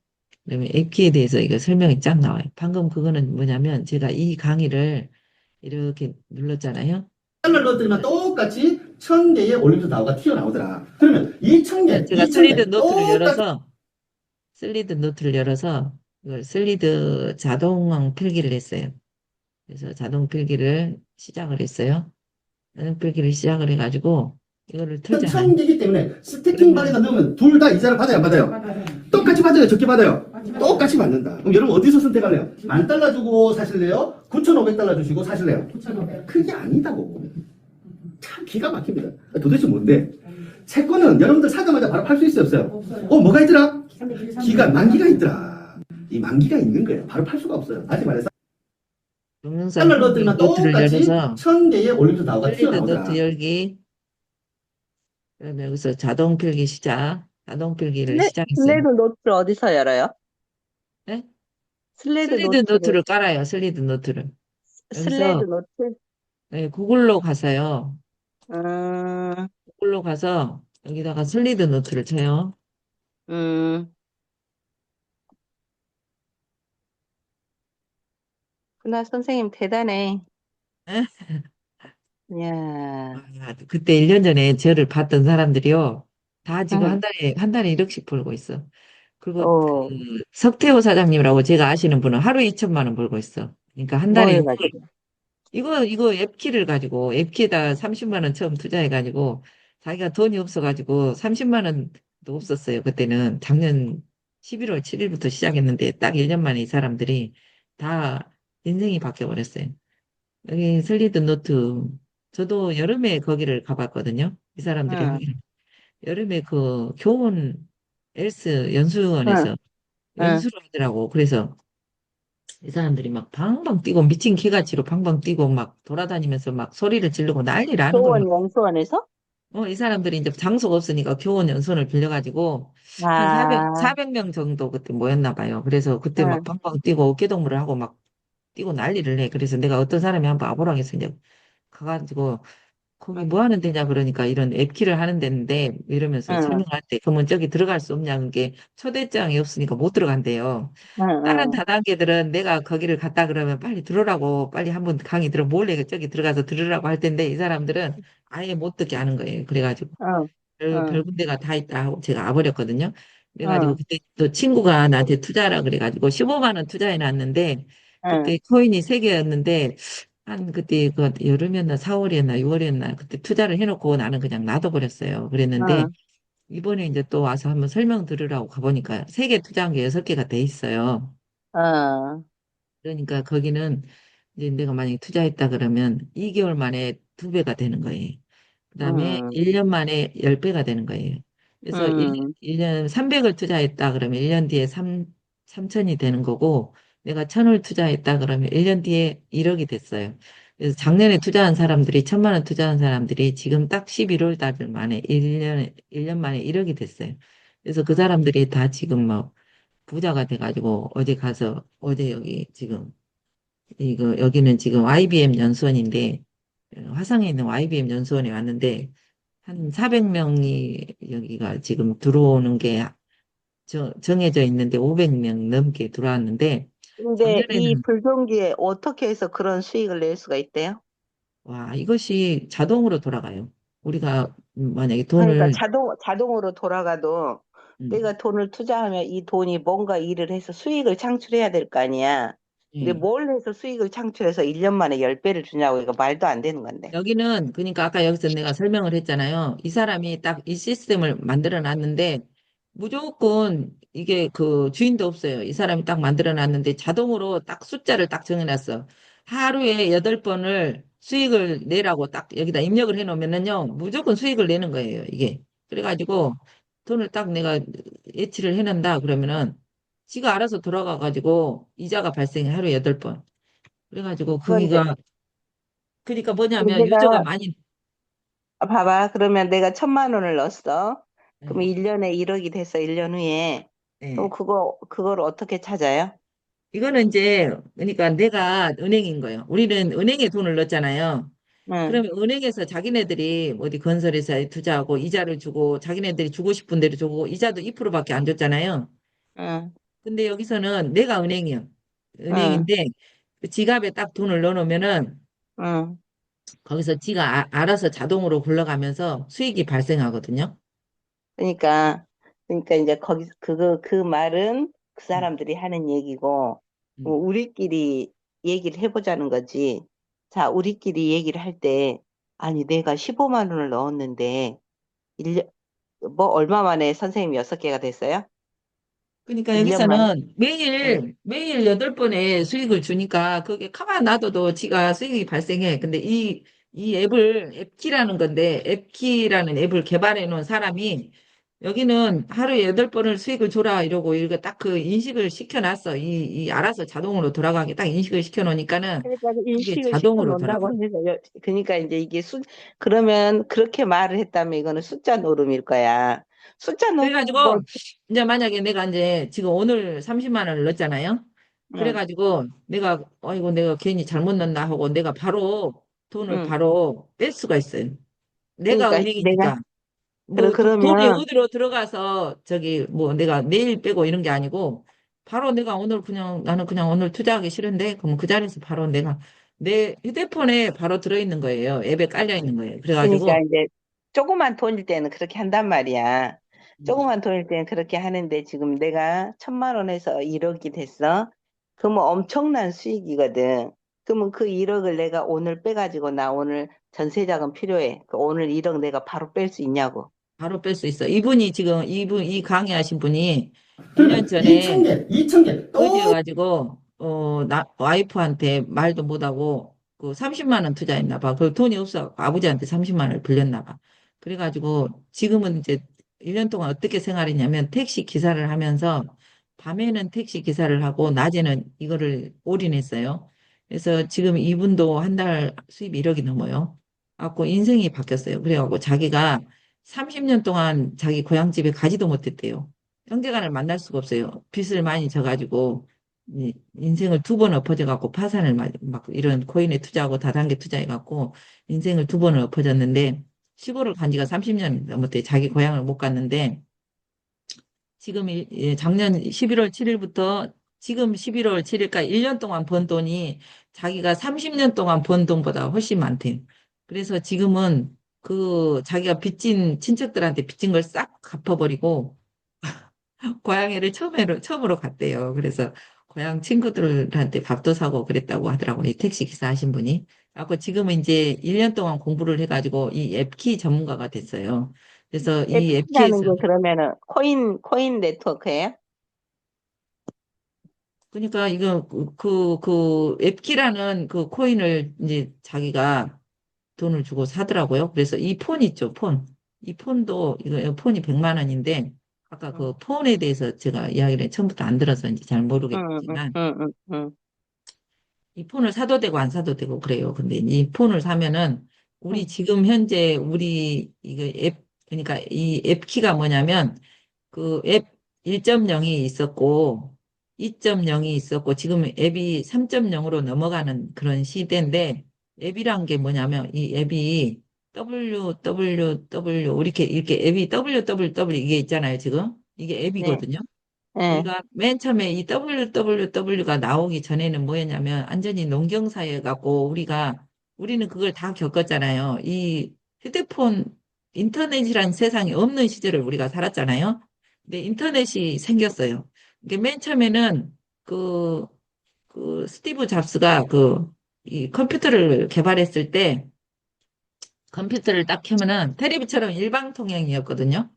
그러면 앱키에 대해서 이거 설명이 쫙 나와요. 방금 그거는 뭐냐면 제가 이 강의를 이렇게 눌렀잖아요. 을 넣었더니만 똑같이 1000개의 올림픽 다우가 튀어나오더라. 그러면 이 천 그러면 개, 제가 이 천 슬리드 개 노트를 똑같이 열어서 이걸 슬리드 자동 필기를 했어요. 그래서 자동 필기를 시작을 했어요. 자동 필기를 시작을 해가지고 이거를 틀잖아요. 1000개이기 때문에 스태킹 그러면 반에다 넣으면 둘 다 이자를 받아요, 안 받아요? 똑같이 받아요, 적게 받아요? 똑같이 받는다. 그럼 여러분 어디서 선택할래요? 10,000달러 주고 사실래요? 9,500달러 주시고 사실래요? 그게 아니다고. 참 기가 막힙니다. 도대체 뭔데? 채권은 여러분들 사자마자 바로 팔 수 있어요, 없어요? 뭐가 있더라? 만기가 있더라. 이 만기가 있는 거예요. 바로 팔 수가 없어요. 다시 말해서 동영상 달러 넣었더니만 노트를 똑같이 열어서 1000개의 올림픽 다우가 슬리드 노트 튀어나오더라. 열기. 그러면 여기서 자동 필기 시작. 자동 필기를 시작했어요. 슬레이드 노트를 어디서 열어요? 네? 슬레이드 슬리드 노트를, 노트를 깔아요. 슬리드 노트를. 슬레이드 여기서 노트? 네, 구글로 가서요. 음, 구글로 가서 여기다가 슬리드 노트를 쳐요. 음, 그나 선생님 대단해. 네? 이야, 아, 그때 1년 전에 저를 봤던 사람들이요. 다 지금 응, 한 달에 1억씩 벌고 있어. 그리고 어, 석태호 사장님이라고 제가 아시는 분은 하루 2천만 원 벌고 있어. 그러니까 한 뭐 달에 해가지고. 이거 앱키를 가지고 앱키에다 30만 원 처음 투자해가지고 자기가 돈이 없어가지고 30만 원도 없었어요. 그때는 작년 11월 7일부터 시작했는데 딱 1년 만에 이 사람들이 다 인생이 바뀌어 버렸어요. 여기 슬리드 노트 저도 여름에 거기를 가봤거든요. 이 사람들이 응, 하기를 여름에 그 교원 엘스 응, 연수원에서 응. 연수를 하더라고. 그래서 이 사람들이 막 방방 뛰고 미친 개같이로 방방 뛰고 막 돌아다니면서 막 소리를 지르고 난리를 하는 거예요. 교원 연수원에서? 이 사람들이 이제 장소가 없으니까 교원 연수원을 빌려가지고 한 아, 400명 정도 그때 모였나 봐요. 그래서 그때 막 응, 방방 뛰고 어깨동무를 하고 막 뛰고 난리를 해. 그래서 내가 어떤 사람이 한번 와보라고 해서 이제 가가지고 거기 뭐 하는 데냐 그러니까 이런 앱키를 하는 데인데 이러면서 응, 설명할 때 그러면 저기 들어갈 수 없냐 그게 초대장이 없으니까 못 들어간대요. 응, 다른 응, 다단계들은 내가 거기를 갔다 그러면 빨리 들어라고 빨리 한번 강의 들어 몰래 저기 들어가서 들으라고 할 텐데 이 사람들은 아예 못 듣게 하는 거예요. 그래가지고 응, 별 응, 군데가 다 있다 하고 제가 와버렸거든요. 그래가지고 응, 그때 또 친구가 나한테 투자하라 그래가지고 15만 원 투자해 놨는데 응, 그때 코인이 3개였는데 한 그때 그 여름이었나 4월이었나 6월이었나 그때 투자를 해놓고 나는 그냥 놔둬버렸어요. 그랬는데 응, 이번에 이제 또 와서 한번 설명 들으라고 가보니까 3개 투자한 게 6개가 돼 있어요. 응, 그러니까 거기는 이제 내가 만약에 투자했다 그러면 2개월 만에 2배가 되는 거예요. 그다음에 응, 1년 만에 10배가 되는 거예요. 그래서 응, 1년 300을 투자했다 그러면 1년 뒤에 3천이 되는 거고 내가 1,000을 투자했다 그러면 1년 뒤에 1억이 됐어요. 그래서 작년에 투자한 사람들이 1,000만 원 투자한 사람들이 지금 딱 11월 달 만에 1년 만에 1억이 됐어요. 그래서 그 사람들이 다 지금 뭐 부자가 돼가지고 어제 가서 어제 여기 지금 이거 여기는 지금 IBM 연수원인데 화성에 있는 IBM 연수원에 왔는데 한 400명이 여기가 지금 들어오는 게 정해져 있는데 500명 넘게 들어왔는데 근데 이 작년에는 불경기에 어떻게 해서 그런 수익을 낼 수가 있대요? 와 이것이 자동으로 돌아가요. 우리가 만약에 그러니까 돈을 자동으로 돌아가도 음, 내가 돈을 투자하면 이 돈이 뭔가 일을 해서 수익을 창출해야 될 거 아니야. 근데 예. 뭘 해서 수익을 창출해서 1년 만에 10배를 주냐고 이거 말도 안 되는 건데. 여기는 그러니까 아까 여기서 내가 설명을 했잖아요. 이 사람이 딱 이 시스템을 만들어 놨는데 무조건 이게 그 주인도 없어요. 이 사람이 딱 만들어 놨는데 자동으로 딱 숫자를 딱 정해 놨어. 하루에 8번을 수익을 내라고 딱 여기다 입력을 해 놓으면은요. 무조건 수익을 내는 거예요, 이게. 그래가지고 돈을 딱 내가 예치를 해 놓는다 그러면은 지가 알아서 들어가 가지고 이자가 발생해 하루에 8번. 그래가지고 그런데 거기가 그러니까 뭐냐면 유저가 내가 많이 봐봐. 그러면 내가 1,000만 원을 넣었어. 그럼 네. 1년에 1억이 됐어. 1년 후에. 그럼 네. 그걸 어떻게 찾아요? 이거는 이제 그러니까 내가 은행인 거예요. 우리는 은행에 돈을 넣었잖아요. 응, 그러면 은행에서 자기네들이 어디 건설회사에 투자하고 이자를 주고 자기네들이 주고 싶은 대로 주고 이자도 2%밖에 안 줬잖아요. 응, 근데 여기서는 내가 은행이요. 응, 은행인데 그 지갑에 딱 돈을 넣어놓으면은 응. 거기서 지가 알아서 자동으로 굴러가면서 수익이 발생하거든요. 그러니까, 그러니까 이제 거기, 그 말은 그 음, 사람들이 하는 얘기고, 음. 우리끼리 얘기를 해보자는 거지. 자, 우리끼리 얘기를 할 때, 아니, 내가 15만 원을 넣었는데, 얼마 만에 선생님이 6개가 됐어요? 그러니까 1년 만에? 여기서는 응. 매일 8번의 수익을 주니까 그게 가만 놔둬도 지가 수익이 발생해. 근데 이 앱을 앱키라는 건데 앱키라는 앱을 개발해 놓은 사람이 여기는 하루에 8번을 수익을 줘라 이러고 이거 딱 그 인식을 시켜놨어. 이 알아서 자동으로 돌아가게 딱 인식을 시켜놓으니까는 그러니까 그 그게 인식을 시켜 자동으로 놓는다고 돌아가. 해서, 그러니까 이제 이게 그러면 그렇게 말을 했다면 이거는 숫자 노름일 거야. 숫자 노름, 뭐, 그래가지고 이제 만약에 내가 이제 지금 오늘 30만 원을 넣었잖아요. 응, 그래가지고 내가 이거 내가 괜히 잘못 넣었나 하고 내가 바로 돈을 응. 바로 뺄 수가 있어요. 내가 그러니까 내가, 은행이니까 뭐 돈이 그러면, 어디로 들어가서 저기 뭐 내가 내일 빼고 이런 게 아니고 바로 내가 오늘 그냥 나는 그냥 오늘 투자하기 싫은데 그러면 그 자리에서 바로 내가 내 휴대폰에 바로 들어있는 거예요. 앱에 깔려 있는 거예요. 그러니까 그래가지고 이제 조그만 돈일 때는 그렇게 한단 말이야. 음, 조그만 돈일 때는 그렇게 하는데 지금 내가 1,000만 원에서 1억이 됐어. 그러면 엄청난 수익이거든. 그러면 그 1억을 내가 오늘 빼가지고 나 오늘 전세자금 필요해. 그 오늘 1억 내가 바로 뺄 수 있냐고. 바로 뺄 수 있어. 이분이 지금 이 강의하신 분이 1년 그러면 전에 2,000개, 2,000개, 또 거지여가지고 와이프한테 말도 못하고 그 30만 원 투자했나 봐. 그 돈이 없어. 아버지한테 30만 원을 빌렸나 봐. 그래가지고 지금은 이제 1년 동안 어떻게 생활했냐면 택시 기사를 하면서 밤에는 택시 기사를 하고 낮에는 이거를 올인했어요. 그래서 지금 이분도 한 달 수입 1억이 넘어요. 갖고 인생이 바뀌었어요. 그래갖고 자기가 30년 동안 자기 고향집에 가지도 못했대요. 형제간을 만날 수가 없어요. 빚을 많이 져가지고 인생을 2번 엎어져갖고 파산을 막 이런 코인에 투자하고 다단계 투자해갖고 인생을 2번을 엎어졌는데 시골을 간 지가 30년 넘었대. 자기 고향을 못 갔는데 지금 작년 11월 7일부터 지금 11월 7일까지 1년 동안 번 돈이 자기가 30년 동안 번 돈보다 훨씬 많대요. 그래서 지금은 그 자기가 빚진 친척들한테 빚진 걸 싹 갚아버리고 고양이를 처음으로 갔대요. 그래서 고향 친구들한테 밥도 사고 그랬다고 하더라고요. 이 택시 기사 하신 분이. 그래고 지금은 이제 1년 동안 공부를 해가지고 이 앱키 전문가가 됐어요. 그래서 이 FT라는 앱키에서 게 그러면은 코인 네트워크예요? 그러니까 이거 그 앱키라는 그 코인을 이제 자기가 돈을 주고 사더라고요. 그래서 이 폰 있죠, 폰. 이 폰도 이거 폰이 100만 원인데 아까 응, 그 폰에 대해서 제가 이야기를 처음부터 안 들어서 이제 잘 응, 응, 모르겠지만 응, 응, 응. 이 폰을 사도 되고 안 사도 되고 그래요. 근데 이 폰을 사면은 우리 응. 지금 현재 우리 이거 앱 그러니까 이 앱 키가 뭐냐면 그 앱 1.0이 있었고 2.0이 있었고 지금 앱이 3.0으로 넘어가는 그런 시대인데 앱이란 게 뭐냐면 이 앱이 www 이렇게 앱이 www 이게 있잖아요. 지금 이게 네, 앱이거든요. 네, 우리가 맨 처음에 이 www가 나오기 전에는 뭐였냐면 완전히 농경사회 갖고 우리는 그걸 다 겪었잖아요. 이 휴대폰 인터넷이란 세상이 없는 시절을 우리가 살았잖아요. 근데 인터넷이 생겼어요. 이게 맨 처음에는 그, 그 스티브 잡스가 이 컴퓨터를 개발했을 때 컴퓨터를 딱 켜면은 테레비처럼 일방통행이었거든요.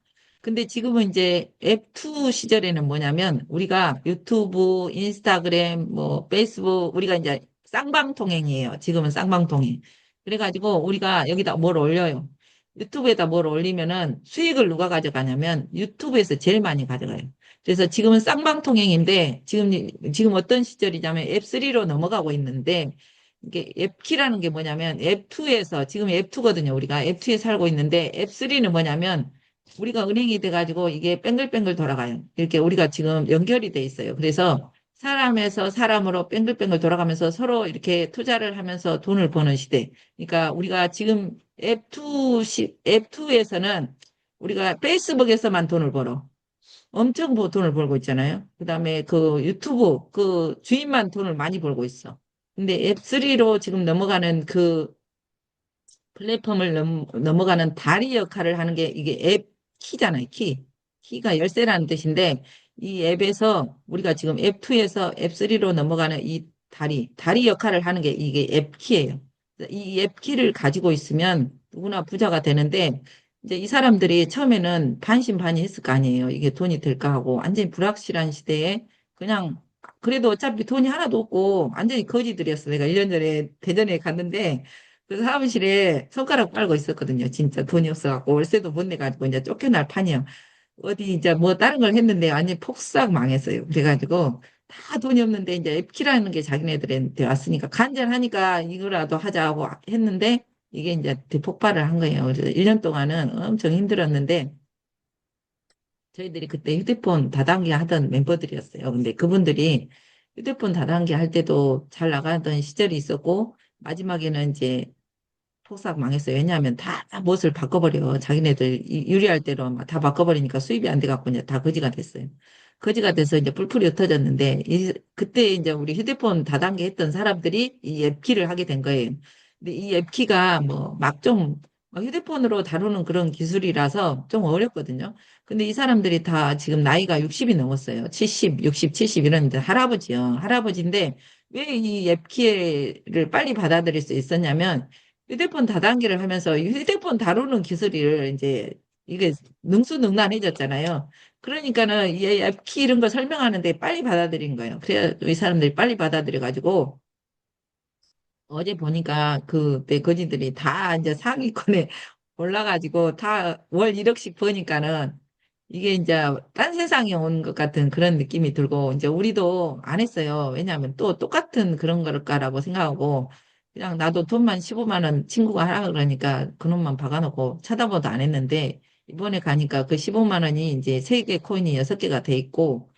근데 지금은 이제 앱2 시절에는 뭐냐면 우리가 유튜브, 인스타그램, 뭐 페이스북 우리가 이제 쌍방통행이에요. 지금은 쌍방통행. 그래가지고 우리가 여기다 뭘 올려요. 유튜브에다 뭘 올리면은 수익을 누가 가져가냐면 유튜브에서 제일 많이 가져가요. 그래서 지금은 쌍방통행인데 지금 어떤 시절이냐면 앱3로 넘어가고 있는데 이게 앱키라는 게 뭐냐면 앱2에서 지금 앱2거든요. 우리가 앱2에 살고 있는데 앱3는 뭐냐면 우리가 은행이 돼가지고 이게 뺑글뺑글 돌아가요. 이렇게 우리가 지금 연결이 돼 있어요. 그래서 사람에서 사람으로 뱅글뱅글 돌아가면서 서로 이렇게 투자를 하면서 돈을 버는 시대. 그러니까 우리가 지금 앱2에서는 우리가 페이스북에서만 돈을 벌어. 엄청 돈을 벌고 있잖아요. 그다음에 그 유튜브 그 주인만 돈을 많이 벌고 있어. 근데 앱3로 지금 넘어가는 그 플랫폼을 넘어가는 다리 역할을 하는 게 이게 앱 키잖아요. 키. 키가 열쇠라는 뜻인데 이 앱에서 우리가 지금 앱2에서 앱3로 넘어가는 이 다리 역할을 하는 게 이게 앱 키예요. 이 앱 키를 가지고 있으면 누구나 부자가 되는데 이제 이 사람들이 처음에는 반신반의했을 거 아니에요. 이게 돈이 될까 하고 완전히 불확실한 시대에 그냥 그래도 어차피 돈이 하나도 없고 완전히 거지들이었어. 내가 1년 전에 대전에 갔는데 그 사무실에 손가락 빨고 있었거든요. 진짜 돈이 없어갖고 월세도 못 내가지고 이제 쫓겨날 판이요. 어디 이제 뭐 다른 걸 했는데 완전히 폭삭 망했어요. 그래가지고 다 돈이 없는데 이제 앱키라는 게 자기네들한테 왔으니까 간절하니까 이거라도 하자고 했는데 이게 이제 대폭발을 한 거예요. 그래서 1년 동안은 엄청 힘들었는데 저희들이 그때 휴대폰 다단계 하던 멤버들이었어요. 근데 그분들이 휴대폰 다단계 할 때도 잘 나가던 시절이 있었고 마지막에는 이제 폭삭 망했어요. 왜냐하면 다 멋을 바꿔버려. 자기네들 유리할 대로 막 다 바꿔버리니까 수입이 안 돼갖고 이제 다 거지가 됐어요. 거지가 돼서 이제 뿔뿔이 흩어졌는데 그때 이제 우리 휴대폰 다단계 했던 사람들이 이 앱키를 하게 된 거예요. 근데 이 앱키가 뭐 막 좀 휴대폰으로 다루는 그런 기술이라서 좀 어렵거든요. 근데 이 사람들이 다 지금 나이가 60이 넘었어요. 70, 60, 70 이러는데 할아버지요. 할아버지인데 왜 이 앱키를 빨리 받아들일 수 있었냐면 휴대폰 다단계를 하면서 이 휴대폰 다루는 기술을 이제 이게 능수능란해졌잖아요. 그러니까는 이 앱키 이런 거 설명하는데 빨리 받아들인 거예요. 그래야 이 사람들이 빨리 받아들여가지고 어제 보니까 그내 거지들이 다 이제 상위권에 올라가지고 다 월 1억씩 버니까는 이게 이제 딴 세상에 온 것 같은 그런 느낌이 들고 이제 우리도 안 했어요. 왜냐하면 또 똑같은 그런 걸까라고 생각하고 그냥 나도 돈만 15만 원 친구가 하라 그러니까 그놈만 박아놓고 쳐다보도 안 했는데 이번에 가니까 그 15만 원이 이제 3개 코인이 6개가 돼 있고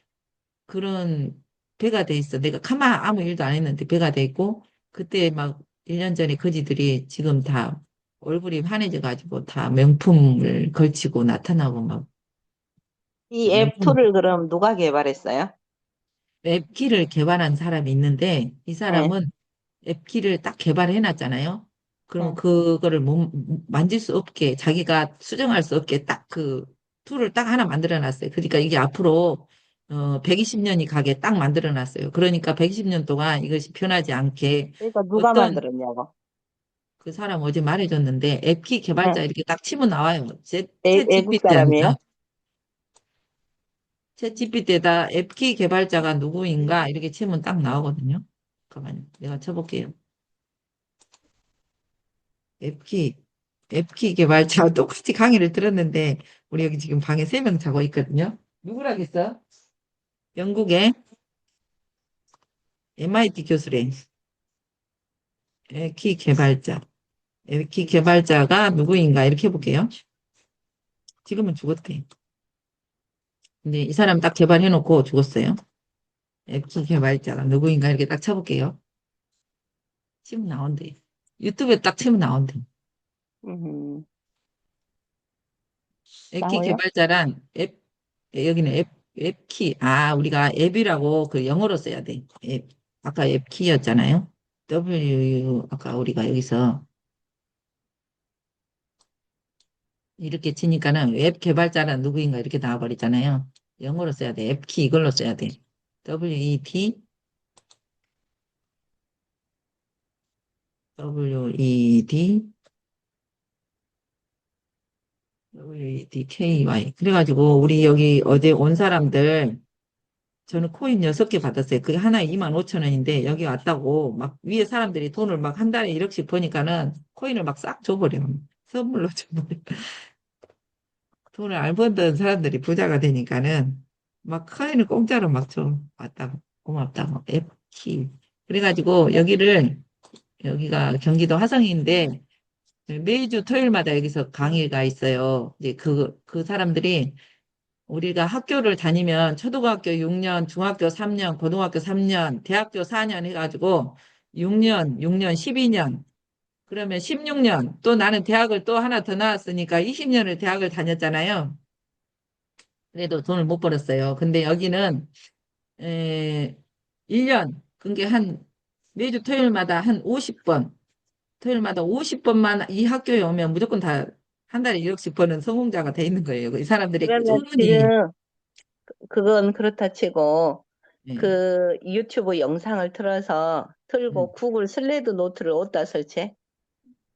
그런 배가 돼 있어. 내가 가만 아무 일도 안 했는데 배가 돼 있고 그때 막 1년 전에 거지들이 지금 다 얼굴이 환해져가지고 다 명품을 걸치고 나타나고 막 이 명품 앱2를 그럼 누가 개발했어요? 앱키를 개발한 사람이 있는데 이 네. 사람은 앱키를 딱 개발해 놨잖아요. 그러면 네. 그거를 만질 수 없게 자기가 수정할 수 없게 딱 그 툴을 딱 하나 만들어 놨어요. 그러니까 이게 앞으로 120년이 가게 딱 만들어 놨어요. 그러니까 120년 동안 이것이 변하지 않게 그러니까 누가 어떤 만들었냐고. 그 사람 어제 말해줬는데 앱키 개발자 네. 이렇게 딱 치면 나와요. 챗 외국 GPT에서 사람이에요? 챗 GPT에다 앱키 개발자가 누구인가 이렇게 치면 딱 나오거든요. 잠깐만요. 내가 쳐볼게요. 앱키, 앱키 개발자 똑같이 강의를 들었는데 우리 여기 지금 방에 3명 자고 있거든요. 누구라겠어? 영국의 MIT 교수래. 앱키 개발자. 앱키 개발자가 누구인가 이렇게 해볼게요. 지금은 죽었대. 근데 이 사람 딱 개발해놓고 죽었어요. 앱키 개발자가 누구인가 이렇게 딱 쳐볼게요. 치면 나온대. 유튜브에 딱 치면 나온대. 음, 앱키 나와요? 개발자란 여기는 앱키. 아, 우리가 앱이라고 그 영어로 써야 돼. 앱. 아까 앱키였잖아요. 아까 우리가 여기서 이렇게 치니까는 웹 개발자란 누구인가 이렇게 나와버리잖아요. 영어로 써야 돼. 앱키 이걸로 써야 돼. WED, WED, WEDKY. 그래가지고 우리 여기 어제 온 사람들 저는 코인 6개 받았어요. 그게 하나에 2만 5천 원인데 여기 왔다고 막 위에 사람들이 돈을 막 한 달에 1억씩 버니까는 코인을 막 싹 줘버려. 선물로 줘버려. 돈을 안 벌던 사람들이 부자가 되니까는 막 코인을 공짜로 막 줘. 왔다고. 고맙다고. F키. 그래가지고 여기가 경기도 화성인데 매주 토요일마다 여기서 강의가 있어요. 이제 그 사람들이 우리가 학교를 다니면 초등학교 6년, 중학교 3년, 고등학교 3년, 대학교 4년 해가지고 6년, 12년, 그러면 16년, 또 나는 대학을 또 하나 더 나왔으니까 20년을 대학을 다녔잖아요. 그래도 돈을 못 벌었어요. 근데 여기는, 1년, 그게 매주 토요일마다 한 50번, 토요일마다 50번만 이 학교에 오면 무조건 다 한 달에 1억씩 버는 성공자가 돼 있는 거예요. 이 사람들이 그러면 꾸준히, 지금 그건 그렇다 치고 예, 그 유튜브 영상을 틀고 음, 구글 슬레드 노트를 어디다 설치해?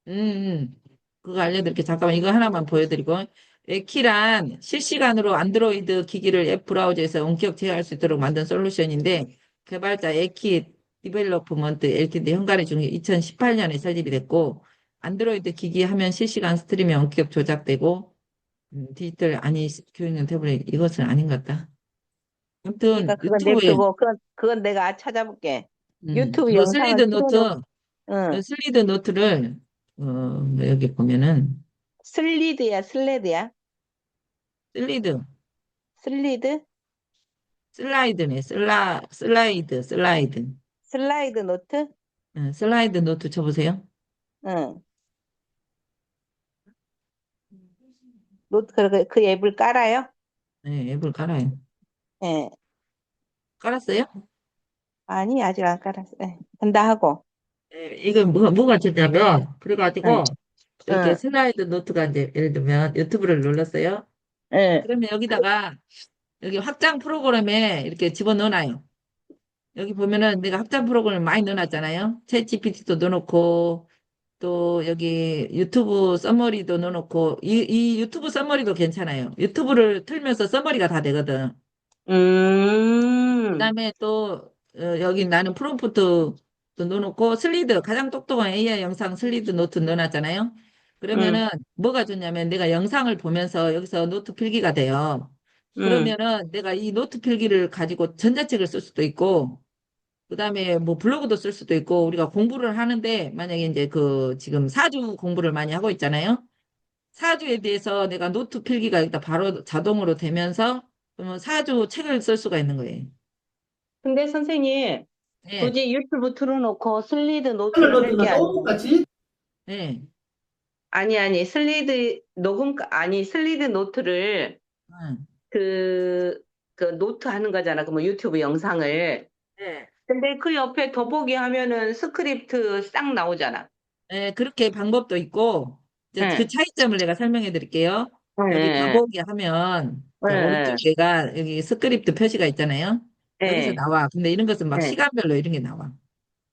음, 그거 알려드릴게요. 잠깐만, 이거 하나만 보여드리고. 에키란 실시간으로 안드로이드 기기를 앱 브라우저에서 원격 제어할 수 있도록 만든 솔루션인데, 개발자 에키 디벨로프먼트 LTD 현관에 중에 2018년에 설립이 됐고, 안드로이드 기기 화면 실시간 스트리밍 원격 조작되고, 디지털 아니 교육용 태블릿 이것은 아닌 것 같다. 아무튼 그러니까 그건 유튜브에 냅두고 그건 내가 찾아볼게. 유튜브 요 영상을 슬리드 노트 틀어놓고 응. 요 슬리드 노트를 여기 보면은 슬레드야? 슬리드 슬리드? 슬라이드네 슬라이드 슬라이드 노트? 슬라이드 노트 쳐보세요. 응. 노트 그 앱을 깔아요? 네, 앱을 깔아요. 예. 깔았어요? 아니 아직 안 깔았어. 예. 한다 하고. 네, 이거 뭐가 좋냐면 응. 그래가지고 이렇게 응. 슬라이드 노트가 이제 예를 들면 유튜브를 눌렀어요. 응. 그러면 여기다가 여기 확장 프로그램에 이렇게 집어넣어놔요. 여기 보면은 내가 학장 프로그램을 많이 넣어놨잖아요. 챗GPT도 넣어놓고, 또 여기 유튜브 서머리도 넣어놓고, 이 유튜브 서머리도 괜찮아요. 유튜브를 틀면서 서머리가 다 되거든. 그 음. 다음에 또, 여기 나는 프롬프트도 넣어놓고, 슬리드, 가장 똑똑한 AI 영상 슬리드 노트 넣어놨잖아요. 음. 그러면은 뭐가 좋냐면 내가 영상을 보면서 여기서 노트 필기가 돼요. 음. 그러면은 내가 이 노트 필기를 가지고 전자책을 쓸 수도 있고, 그다음에 뭐 블로그도 쓸 수도 있고 우리가 공부를 하는데 만약에 이제 그 지금 사주 공부를 많이 하고 있잖아요. 사주에 대해서 내가 노트 필기가 일단 바로 자동으로 되면서 그러면 사주 책을 쓸 수가 있는 거예요. 근데 선생님 예, 굳이 유튜브 틀어놓고 슬리드 하늘 노트를 할 게 노트는 아니고 똑같이 예, 아니 슬리드 노트를 응, 그, 그 노트 하는 거잖아. 그 뭐 유튜브 영상을. 예, 근데 그 옆에 더보기 하면은 스크립트 싹 나오잖아. 예, 그렇게 방법도 있고 이제 그 응. 차이점을 내가 설명해 드릴게요. 여기 응. 더보기 하면 저 응. 오른쪽에가 여기 스크립트 표시가 있잖아요. 여기서 응. 나와. 근데 이런 것은 막 응. 시간별로 이런 게 나와.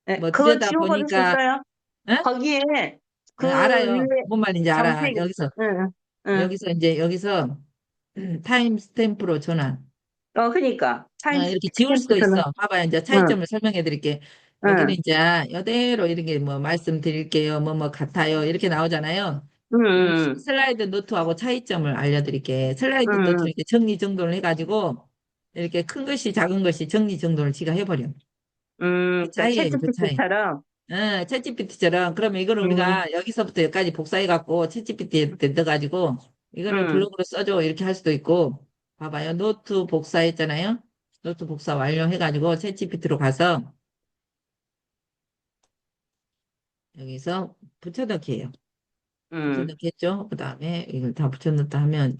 응. 뭐 그건 들여다 지워버릴 수 보니까 있어요. 어? 거기에 그 알아요. 위에 뭔 말인지 알아. 정색, 응. 응. 여기서 타임 스탬프로 전환. 그니까. 이렇게 지울 수도 스탬프처럼. 있어. 봐봐요. 이제 응. 차이점을 설명해 드릴게. 여기는 응. 이제 이대로 이렇게 뭐 말씀드릴게요. 뭐 같아요. 이렇게 나오잖아요. 이 응. 슬라이드 노트하고 차이점을 알려드릴게. 슬라이드 노트 응. 이렇게 정리정돈을 해가지고 이렇게 큰 것이 작은 것이 정리정돈을 지가 해버려. 그 그러니까 차이예요. 그 차이. 챗GPT처럼. 챗GPT처럼 그러면 이거는 응. 우리가 여기서부터 여기까지 복사해갖고 챗GPT에 넣어가지고 이거는 응. 블로그로 써줘 이렇게 할 수도 있고 봐봐요. 노트 복사했잖아요. 노트 복사 완료해가지고 챗GPT로 가서 여기서 붙여넣기예요. 응. 붙여넣기 했죠. 그 다음에 이걸 다 붙여넣다 하면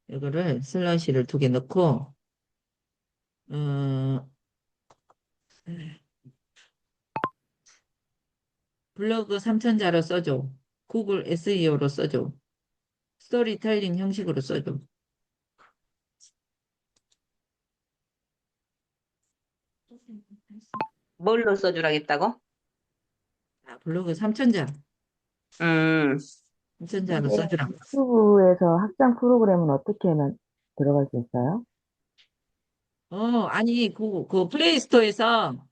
이거를 슬러시를 2개 넣고 어, 블로그 3천자로 써줘. 구글 SEO로 써줘. 스토리텔링 형식으로 써줘. 뭘로 써주라겠다고? 블로그 3천자. 음. 3천자로 근데 써주라. 유튜브에서 학장 프로그램은 어떻게 하면 들어갈 수 있어요? 아니, 그 플레이스토어에서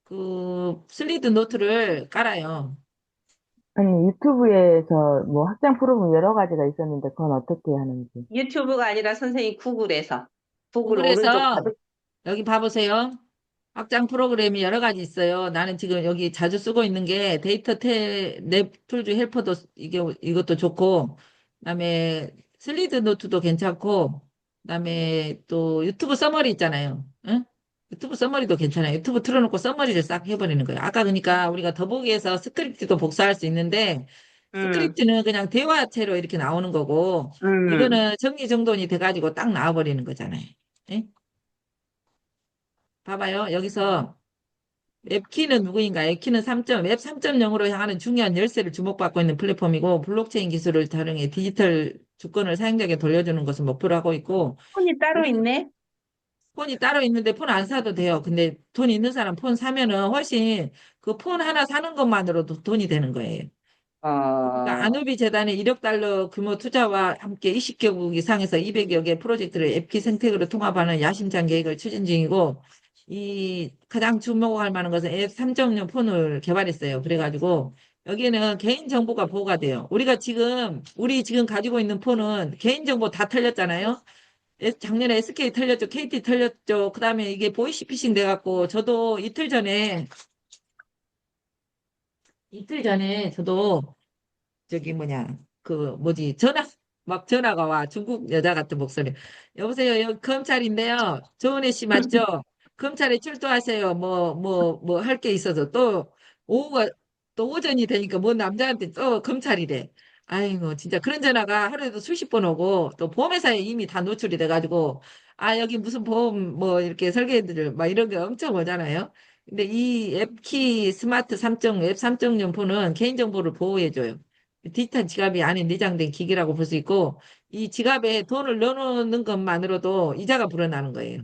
그 슬리드 노트를 깔아요. 아니, 유튜브에서 뭐 학장 프로그램 여러 가지가 있었는데 그건 어떻게 하는지. 유튜브가 아니라 선생님 구글에서. 구글 오른쪽 구글에서 가득. 여기 봐보세요. 확장 프로그램이 여러 가지 있어요. 나는 지금 여기 자주 쓰고 있는 게 랩 툴즈 헬퍼도 이것도 좋고, 그다음에 슬리드 노트도 괜찮고, 그다음에 또 유튜브 써머리 있잖아요. 응? 유튜브 써머리도 괜찮아요. 유튜브 틀어놓고 써머리를 싹 해버리는 거예요. 아까 그러니까 우리가 더보기에서 스크립트도 복사할 수 있는데 음, 스크립트는 그냥 대화체로 이렇게 나오는 거고 음. 이거는 정리정돈이 돼가지고 딱 나와버리는 거잖아요. 예? 봐봐요. 여기서 웹키는 누구인가? 웹키는 3점, 웹 3.0으로 향하는 중요한 열쇠를 주목받고 있는 플랫폼이고 블록체인 기술을 활용해 디지털 주권을 사용자에게 돌려주는 것을 목표로 하고 있고 폰이 따로 있네? 폰이 따로 있는데 폰 안 사도 돼요. 근데 돈 있는 사람 폰 사면은 훨씬 그 폰 하나 사는 것만으로도 돈이 되는 거예요. 그러니까 어, 아누비 재단의 1억 달러 규모 투자와 함께 20개국 이상에서 200여 개 프로젝트를 앱키 생태계로 통합하는 야심찬 계획을 추진 중이고 이 가장 주목할 만한 것은 앱 3.0 폰을 개발했어요. 그래가지고 여기는 개인 정보가 보호가 돼요. 우리 지금 가지고 있는 폰은 개인 정보 다 털렸잖아요. 작년에 SK 털렸죠. KT 털렸죠. 그다음에 이게 보이시피싱 돼갖고 저도 이틀 전에 저도 저기 뭐냐 그 뭐지 막 전화가 와 중국 여자 같은 목소리. 여보세요, 여기 검찰인데요. 조은혜 씨 맞죠? 검찰에 출두하세요. 뭐 할 게 있어서 또 오후가 또 오전이 되니까 뭐 남자한테 또 검찰이래. 아이고 진짜 그런 전화가 하루에도 수십 번 오고 또 보험회사에 이미 다 노출이 돼가지고 아 여기 무슨 보험 뭐 이렇게 설계들 막 이런 게 엄청 오잖아요. 근데 이 앱키 스마트 3.0, 앱 3.0 폰은 개인정보를 보호해줘요. 디지털 지갑이 안에 내장된 기기라고 볼 수 있고, 이 지갑에 돈을 넣어놓는 것만으로도 이자가 불어나는 거예요.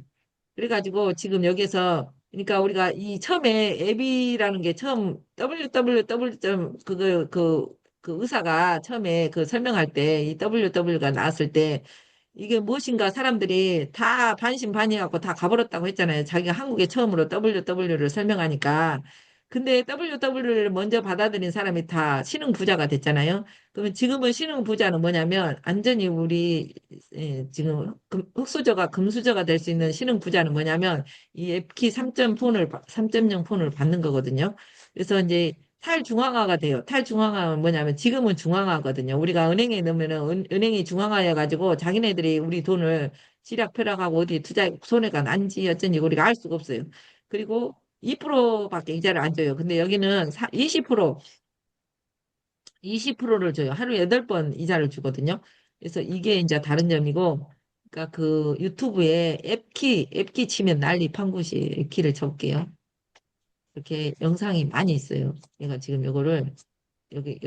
그래가지고 지금 여기서, 그러니까 우리가 이 처음에 앱이라는 게 처음 www. 그 의사가 처음에 그 설명할 때, 이 www가 나왔을 때, 이게 무엇인가 사람들이 다 반신반의하고 다 가버렸다고 했잖아요. 자기가 한국에 처음으로 WW를 설명하니까. 근데 WW를 먼저 받아들인 사람이 다 신흥부자가 됐잖아요. 그러면 지금은 신흥부자는 뭐냐면, 완전히 지금 흑수저가 금수저가 될 수 있는 신흥부자는 뭐냐면, 이 앱키 3.0 폰을 받는 거거든요. 그래서 이제 탈중앙화가 돼요. 탈중앙화는 뭐냐면 지금은 중앙화거든요. 우리가 은행에 넣으면은 은행이 중앙화여가지고 자기네들이 우리 돈을 지락펴락하고 어디 투자에 손해가 난지 어쩐지 우리가 알 수가 없어요. 그리고 2%밖에 이자를 안 줘요. 근데 여기는 20%를 줘요. 하루에 8번 이자를 주거든요. 그래서 이게 이제 다른 점이고, 그러니까 그 유튜브에 앱키 치면 난리 판곳이 앱키를 쳐볼게요. 이렇게 영상이 많이 있어요. 내가 지금 이거를 여기